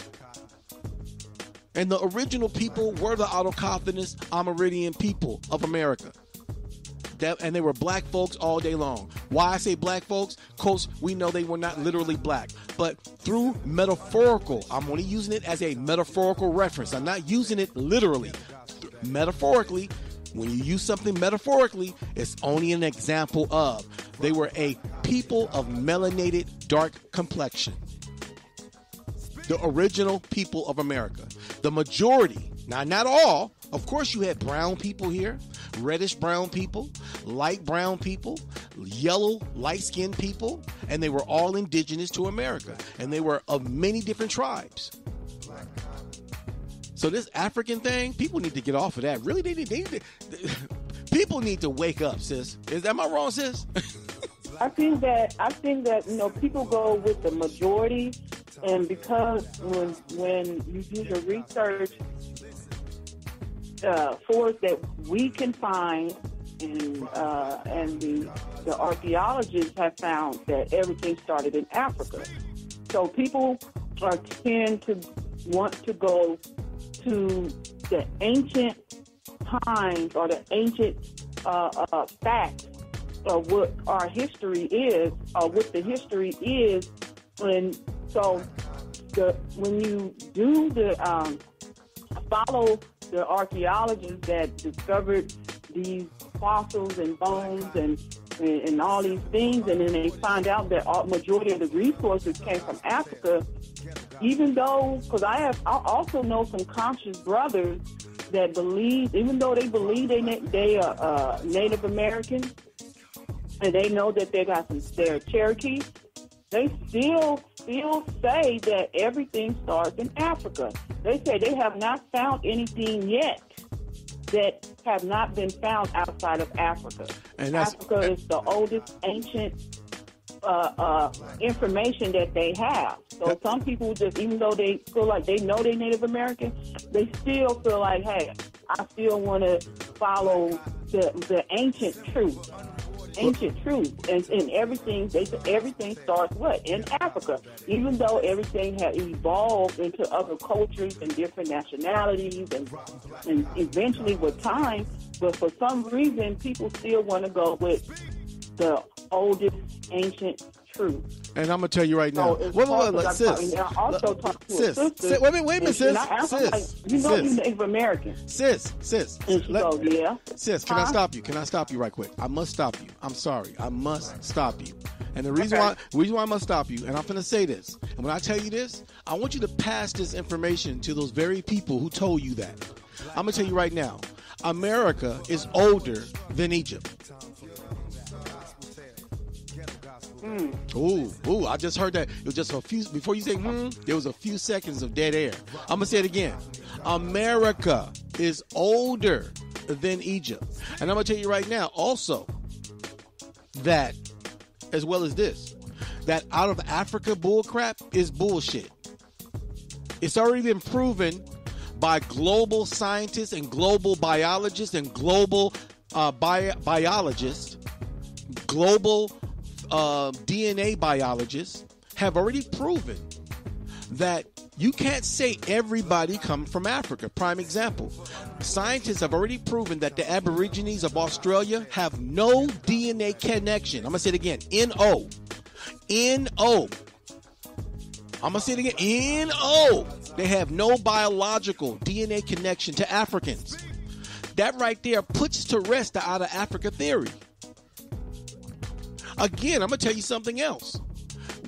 [SPEAKER 7] And the original people were the autochthonous Amerindian people of America. And they were black folks all day long. Why I say black folks? Because we know they were not literally black. But through metaphorical, I'm only using it as a metaphorical reference. I'm not using it literally. Metaphorically, when you use something metaphorically, it's only an example of. They were a people of melanated dark complexion. The original people of America. The majority, now not all, of course you had brown people here, reddish brown people, light brown people, yellow, light-skinned people, and they were all indigenous to America. And they were of many different tribes. So this African thing, people need to get off of that. Really, they need to, people need to wake up, sis. Am I wrong, sis?
[SPEAKER 9] I think that people go with the majority, and because when you do the research for us that we can find, and the archaeologists have found that everything started in Africa. So people tend to want to go to the ancient times or the ancient facts of what our history is, or what the history is. And so when you do follow the archaeologists that discovered these fossils and bones and all these things, and then they find out that majority of the resources came from Africa, even though, because I also know some conscious brothers that believe, even though they believe they are Native American, and they know that they're Cherokee, they still say that everything starts in Africa. They say they have not found anything yet that have not been found outside of Africa. And Africa is the oldest ancient information that they have. So some people just, even though they feel like they know they're Native American, they still feel like, hey, I still want to follow the ancient truth. Ancient truth, and everything starts in Africa, even though everything has evolved into other cultures and different nationalities and eventually with time, but for some reason people still want to go with the oldest ancient truth.
[SPEAKER 7] And I'm gonna tell you right now. Wait a minute, sis.
[SPEAKER 9] I also talked to a sister.
[SPEAKER 7] Wait a minute, sis.
[SPEAKER 9] You're Native American.
[SPEAKER 7] Sis.
[SPEAKER 9] Yeah.
[SPEAKER 7] Sis, can I stop you? Can I stop you right quick? I must stop you. I'm sorry. I must stop you. And the reason why I must stop you, and I'm gonna say this, and when I tell you this, I want you to pass this information to those very people who told you that. I'm gonna tell you right now. America is older than Egypt. Ooh, I just heard that. It was just a few, before you say there was a few seconds of dead air. I'm going to say it again. America is older than Egypt. And I'm going to tell you right now also that, as well as this, that out of Africa bullcrap is bullshit. It's already been proven by global scientists and global biologists and global biologists, global DNA biologists have already proven that you can't say everybody comes from Africa. Prime example. Scientists have already proven that the Aborigines of Australia have no DNA connection. I'm going to say it again. N-O. N-O. I'm going to say it again. N-O. They have no biological DNA connection to Africans. That right there puts to rest the out of Africa theory. Again, I'm going to tell you something else.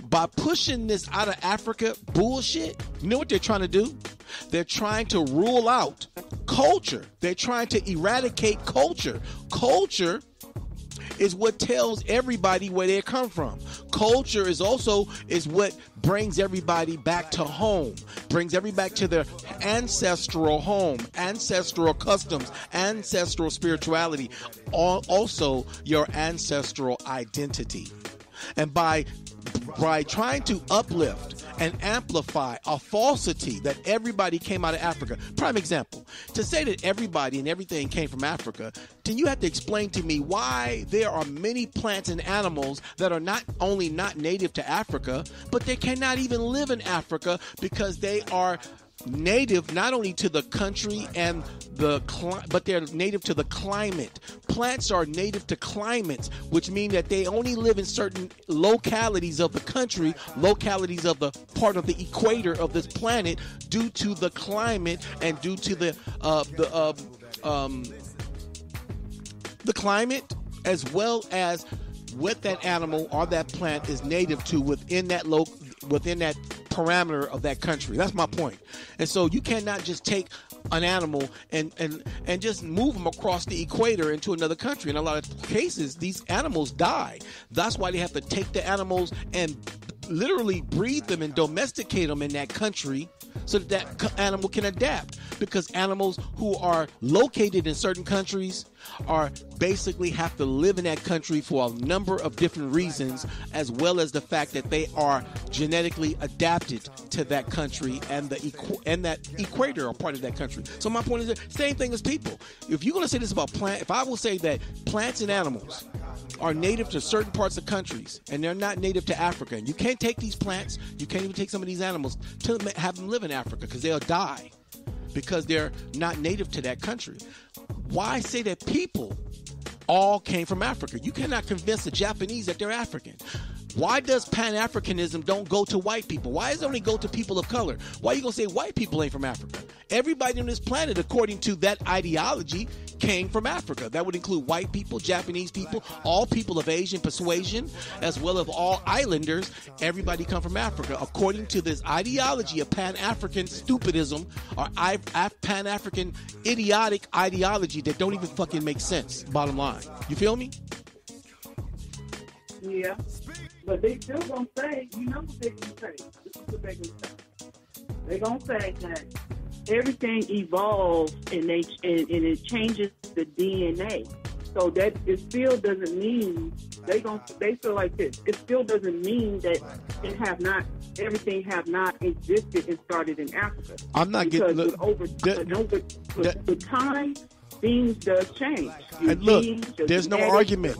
[SPEAKER 7] By pushing this out of Africa bullshit, you know what they're trying to do? They're trying to rule out culture. They're trying to eradicate culture. Culture is what tells everybody where they come from. Culture is what brings everybody back to home, brings everybody back to their ancestral home, ancestral customs, ancestral spirituality, also your ancestral identity. And by trying to uplift and amplify a falsity that everybody came out of Africa. Prime example, to say that everybody and everything came from Africa, then you have to explain to me why there are many plants and animals that are not only not native to Africa, but they cannot even live in Africa because they are native not only to the country and but they're native to the climate. Plants are native to climates, which mean that they only live in certain localities of the country, localities of the part of the equator of this planet, due to the climate and due to the climate, as well as what that animal or that plant is native to within that parameter of that country. That's my point. And so you cannot just take an animal and just move them across the equator into another country. In a lot of cases, these animals die. That's why they have to take the animals and literally breed them and domesticate them in that country so that animal can adapt. Because animals who are located in certain countries are basically have to live in that country for a number of different reasons, as well as the fact that they are genetically adapted to that country and that equator are part of that country. So my point is the same thing as people. If you're going to say this about if I will say that plants and animals are native to certain parts of countries and they're not native to Africa, and you can't take these plants, you can't even take some of these animals to have them live in Africa because they'll die because they're not native to that country. Why say that people all came from Africa? You cannot convince the Japanese that they're African. Why does Pan-Africanism don't go to white people? Why does it only go to people of color? Why are you going to say white people ain't from Africa? Everybody on this planet, according to that ideology, came from Africa. That would include white people, Japanese people, all people of Asian persuasion, as well as all islanders. Everybody come from Africa, according to this ideology of Pan-African stupidism or Pan-African idiotic ideology that don't even fucking make sense, bottom line. You feel me?
[SPEAKER 9] Yeah. But they still gonna say, you know what they're gonna say. This is what they're gonna say. They're gonna say that everything evolves and it changes the DNA. So that it still doesn't mean they feel like this. It still doesn't mean that everything have not existed and started in Africa.
[SPEAKER 7] I'm not
[SPEAKER 9] because
[SPEAKER 7] getting
[SPEAKER 9] with time. Things does change.
[SPEAKER 7] And look, there's no argument.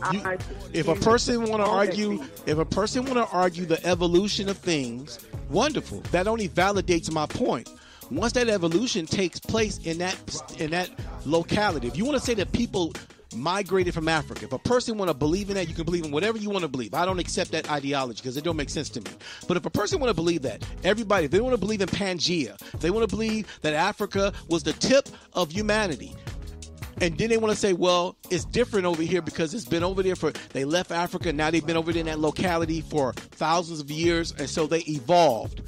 [SPEAKER 7] If a person want to argue the evolution of things, wonderful. That only validates my point. Once that evolution takes place in that locality, if you want to say that people migrated from Africa, if a person want to believe in that, you can believe in whatever you want to believe. I don't accept that ideology because it don't make sense to me. But if a person want to believe that, everybody, if they want to believe in Pangea, if they want to believe that Africa was the tip of humanity, and then they want to say, well, it's different over here because it's been over there they left Africa, now they've been over there in that locality for thousands of years, and so they evolved.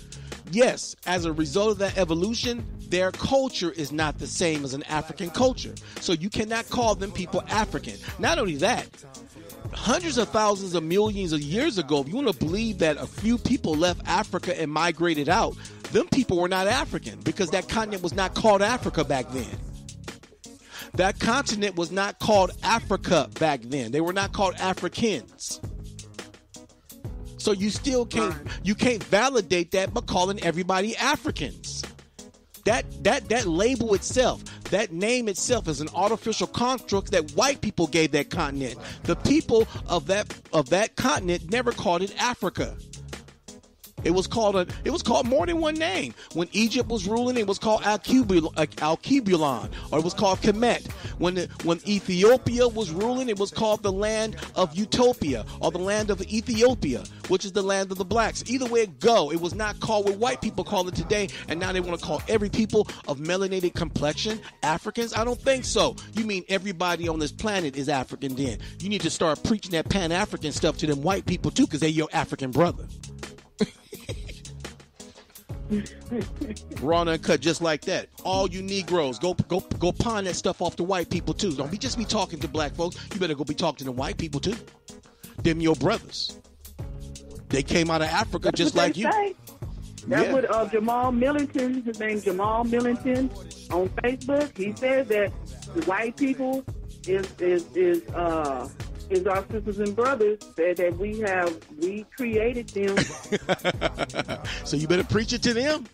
[SPEAKER 7] Yes, as a result of that evolution, their culture is not the same as an African culture. So you cannot call them people African. Not only that, hundreds of thousands of millions of years ago, if you want to believe that a few people left Africa and migrated out, them people were not African because that continent was not called Africa back then. That continent was not called Africa back then. They were not called Africans. So you still can't validate that by calling everybody Africans. That label itself, that name itself is an artificial construct that white people gave that continent. The people of that continent never called it Africa. It was called more than one name. When Egypt was ruling, it was called Al-Kibulon, or it was called Kemet. When Ethiopia was ruling, it was called the land of Utopia, or the land of Ethiopia, which is the land of the blacks. Either way it go, it was not called what white people call it today, and now they want to call every people of melanated complexion Africans? I don't think so. You mean everybody on this planet is African then? You need to start preaching that Pan-African stuff to them white people too, because they're your African brother. Raw and uncut, just like that. All you Negroes, go pawn that stuff off to white people too. Don't just be talking to black folks. You better go be talking to white people too. Them your brothers. They came out of Africa. That's just like you.
[SPEAKER 9] Say. That's what Jamal Millington, his name Jamal Millington, on Facebook. He said that the white people is our sisters and brothers, that we created them.
[SPEAKER 7] So you better preach it to them.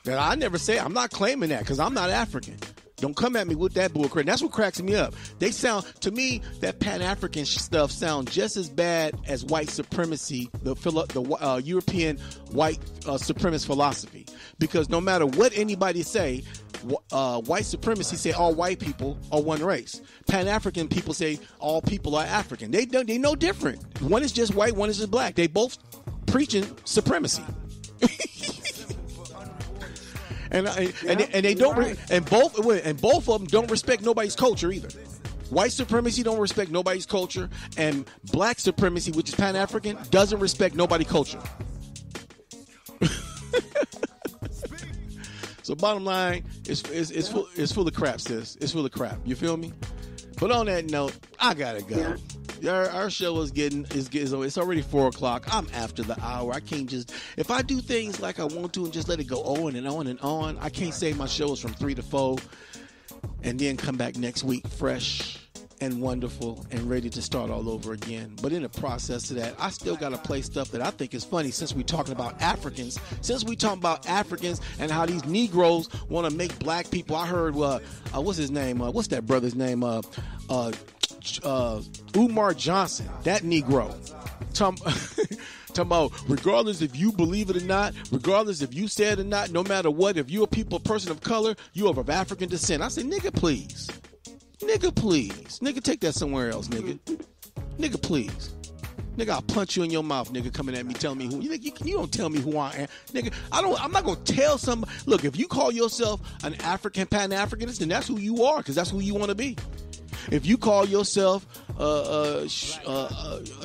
[SPEAKER 7] That I never say. I'm not claiming that because I'm not African. Don't come at me with that bull crap. That's what cracks me up. They sound, to me, that Pan-African stuff sounds just as bad as white supremacy, the European white supremacist philosophy. Because no matter what anybody say, white supremacy say all white people are one race. Pan-African people say all people are African. They no different. One is just white, one is just black. They both preaching supremacy. And they don't, and both of them don't respect nobody's culture either. White supremacy don't respect nobody's culture, and black supremacy, which is Pan-African, doesn't respect nobody's culture. So bottom line, it's full of crap, sis. It's full of crap. You feel me? But on that note, I gotta go. Yeah. Our show is it's already 4:00. I'm after the hour. I can't just, if I do things like I want to and just let it go on and on and on, I can't say my show is from 3 to 4 and then come back next week fresh and wonderful and ready to start all over again. But in the process of that, I still got to play stuff that I think is funny since we're talking about Africans. Since we talking about Africans and how these Negroes want to make black people. I heard, what's his name? What's that brother's name? Umar Johnson, that Negro. Talking about, regardless if you believe it or not, regardless if you say it or not, no matter what, if you're a person of color, you are of African descent. I say, nigga, please. Nigga, please. Nigga, take that somewhere else, nigga. Nigga, please. Nigga, I'll punch you in your mouth, nigga, coming at me, telling me who. You don't tell me who I am. Nigga, I'm not going to tell somebody. Look, if you call yourself an African Pan-Africanist, then that's who you are, because that's who you want to be. If you call yourself a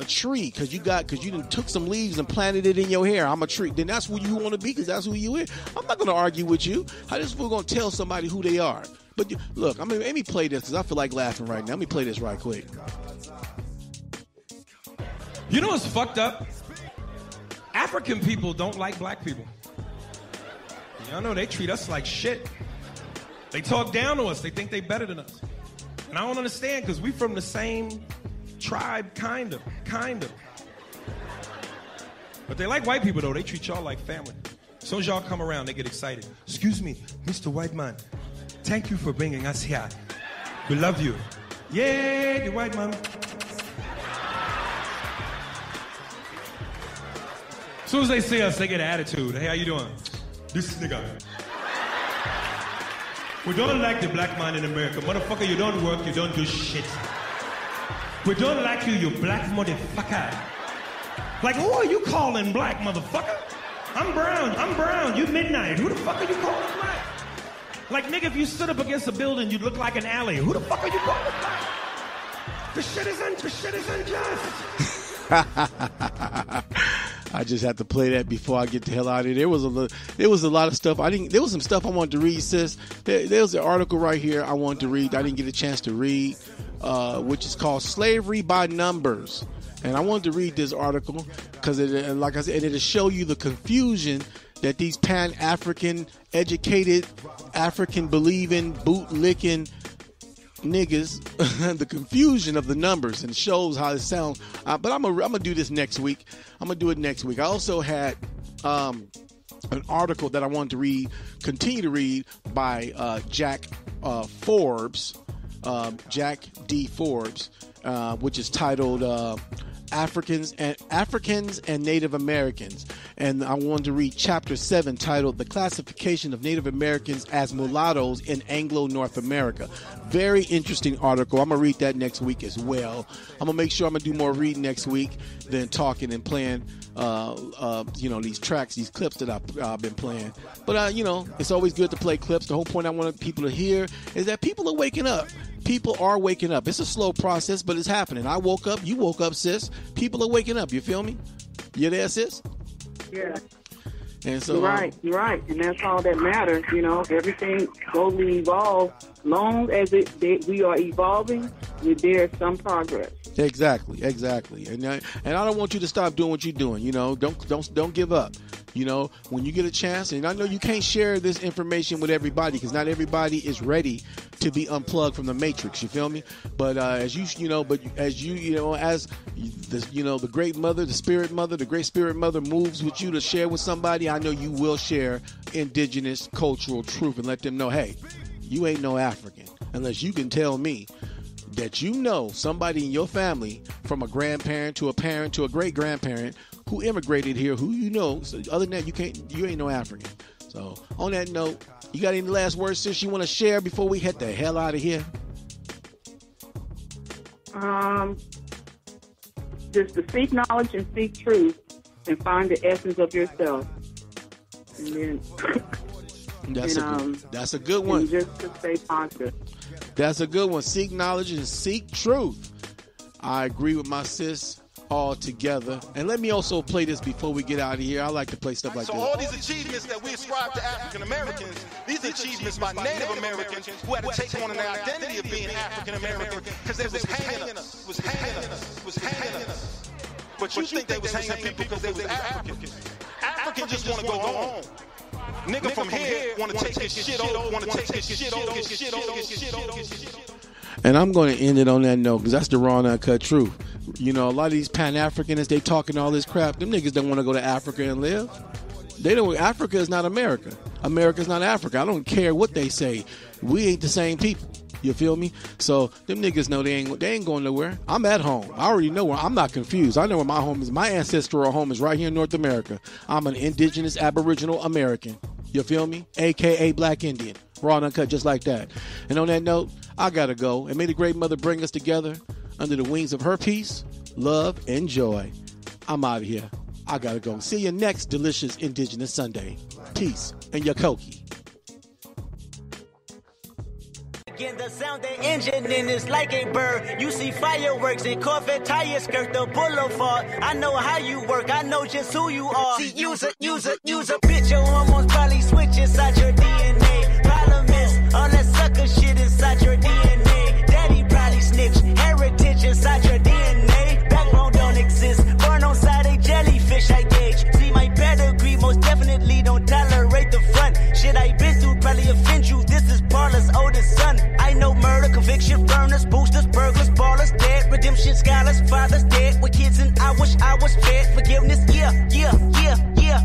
[SPEAKER 7] tree because you done took some leaves and planted it in your hair, I'm a tree, then that's who you want to be because that's who you is. I'm not going to argue with you. I just we're going to tell somebody who they are. But look, let me play this because I feel like laughing right now. Let me play this right quick.
[SPEAKER 13] You know what's fucked up? African people don't like black people. Y'all know they treat us like shit. They talk down to us. They think they better than us. And I don't understand because we from the same tribe, kind of. But they like white people, though. They treat y'all like family. As soon as y'all come around, they get excited. Excuse me, Mr. White Man. Thank you for bringing us here. We love you. Yay, the white man. As soon as they see us, they get an attitude. Hey, how you doing? This nigga. We don't like the black man in America. Motherfucker, you don't work, you don't do shit. We don't like you, you black motherfucker. Like, who are you calling black, motherfucker? I'm brown. You midnight. Who the fuck are you calling black? Like, nigga, if you stood up against a building, you'd look like an alley. Who the fuck are you calling black? The shit is unjust.
[SPEAKER 7] I just have to play that before I get the hell out of here. There was a lot of stuff. There was some stuff I wanted to read, sis. There was an article right here I wanted to read. I didn't get a chance to read, which is called "Slavery by Numbers." And I wanted to read this article because, like I said, it'll show you the confusion that these Pan-African, educated, African-believing, boot-licking niggas, the confusion of the numbers, and shows how it sounds. But I'm gonna do this next week. I'm gonna do it next week. I also had an article that I wanted to continue to read by Jack Forbes, Jack D. Forbes, which is titled Africans and Native Americans. And I wanted to read Chapter 7 titled The Classification of Native Americans as Mulattoes in Anglo-North America. Very interesting article. I'm going to read that next week as well. I'm going to make sure I'm going to do more reading next week than talking and playing these tracks, these clips that I've been playing. But, it's always good to play clips. The whole point I want people to hear is that people are waking up. People are waking up. It's a slow process, but it's happening. I woke up. You woke up, sis. People are waking up. You feel me? You there, sis?
[SPEAKER 9] Yeah.
[SPEAKER 7] And so,
[SPEAKER 9] you're right. And that's all that matters. Everything slowly evolves. Long as we are evolving, there's some progress.
[SPEAKER 7] Exactly. And I don't want you to stop doing what you're doing. Don't give up. When you get a chance, and I know you can't share this information with everybody because not everybody is ready to be unplugged from the matrix. You feel me? But as the great mother, the spirit mother, the great spirit mother moves with you to share with somebody, I know you will share indigenous cultural truth and let them know, hey, you ain't no African unless you can tell me that somebody in your family, from a grandparent to a parent to a great grandparent, who immigrated here, so other than that, you ain't no African. So on that note, you got any last words, sis, you want to share before we head the hell out of here?
[SPEAKER 9] Just to seek knowledge and seek truth and find the essence of yourself. And then
[SPEAKER 7] that's a good one.
[SPEAKER 9] And just to stay positive.
[SPEAKER 7] That's a good one. Seek knowledge and seek truth. I agree with my sis altogether. And let me also play this before we get out of here. I like to play stuff like this.
[SPEAKER 14] So all these achievements that we ascribe to African Americans, these are achievements by Native Americans who had to take on an identity of being African American because they was hanging us. But you think they was hanging people because they was Africans. Africans just want to go home. Nigga from here want to take his shit over,
[SPEAKER 7] And I'm going to end it on that note because that's the raw and uncut truth. A lot of these Pan-Africanists, they talking all this crap. Them niggas don't want to go to Africa and live. They don't. Africa is not America. America's not Africa. I don't care what they say. We ain't the same people. You feel me? So them niggas know they ain't going nowhere. I'm at home. I already know where. I'm not confused. I know where my home is. My ancestral home is right here in North America. I'm an indigenous Aboriginal American. You feel me? AKA Black Indian. Raw and uncut just like that. And on that note, I gotta go. And may the great mother bring us together under the wings of her peace, love, and joy. I'm out of here. I gotta go. See you next delicious Indigenous Sunday. Peace and Yakoki.
[SPEAKER 6] Again, the sound the engine in is like a bird. You see fireworks and Corvette tires skirt the boulevard. I know how you work. I know just who you are. See, use a bitch. Your hormones probably switch inside your DNA. Problem is, all that sucker shit inside your DNA. Daddy probably snitch. Heritage inside your DNA. Backbone don't exist. Born on side a jellyfish, I gauge. See my pedigree, most definitely don't tolerate the front. Shit I been through probably offend you. This is Parlor's oldest son. I know murder, conviction, burners, boosters, burglars, ballers, dead, redemption, scholars, fathers, dead with kids, and I wish I was fed. Forgiveness, yeah.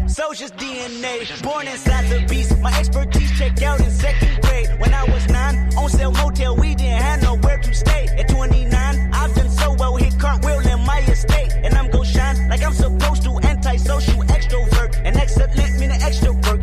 [SPEAKER 6] Soldier's DNA, born inside the beast. My expertise checked out in second grade. When I was 9, on sale motel, we didn't have nowhere to stay. At 29, I've done so well, hit cartwheel in my estate. And I'm gon' shine like I'm supposed to, antisocial extrovert. And excellent meaning extra work.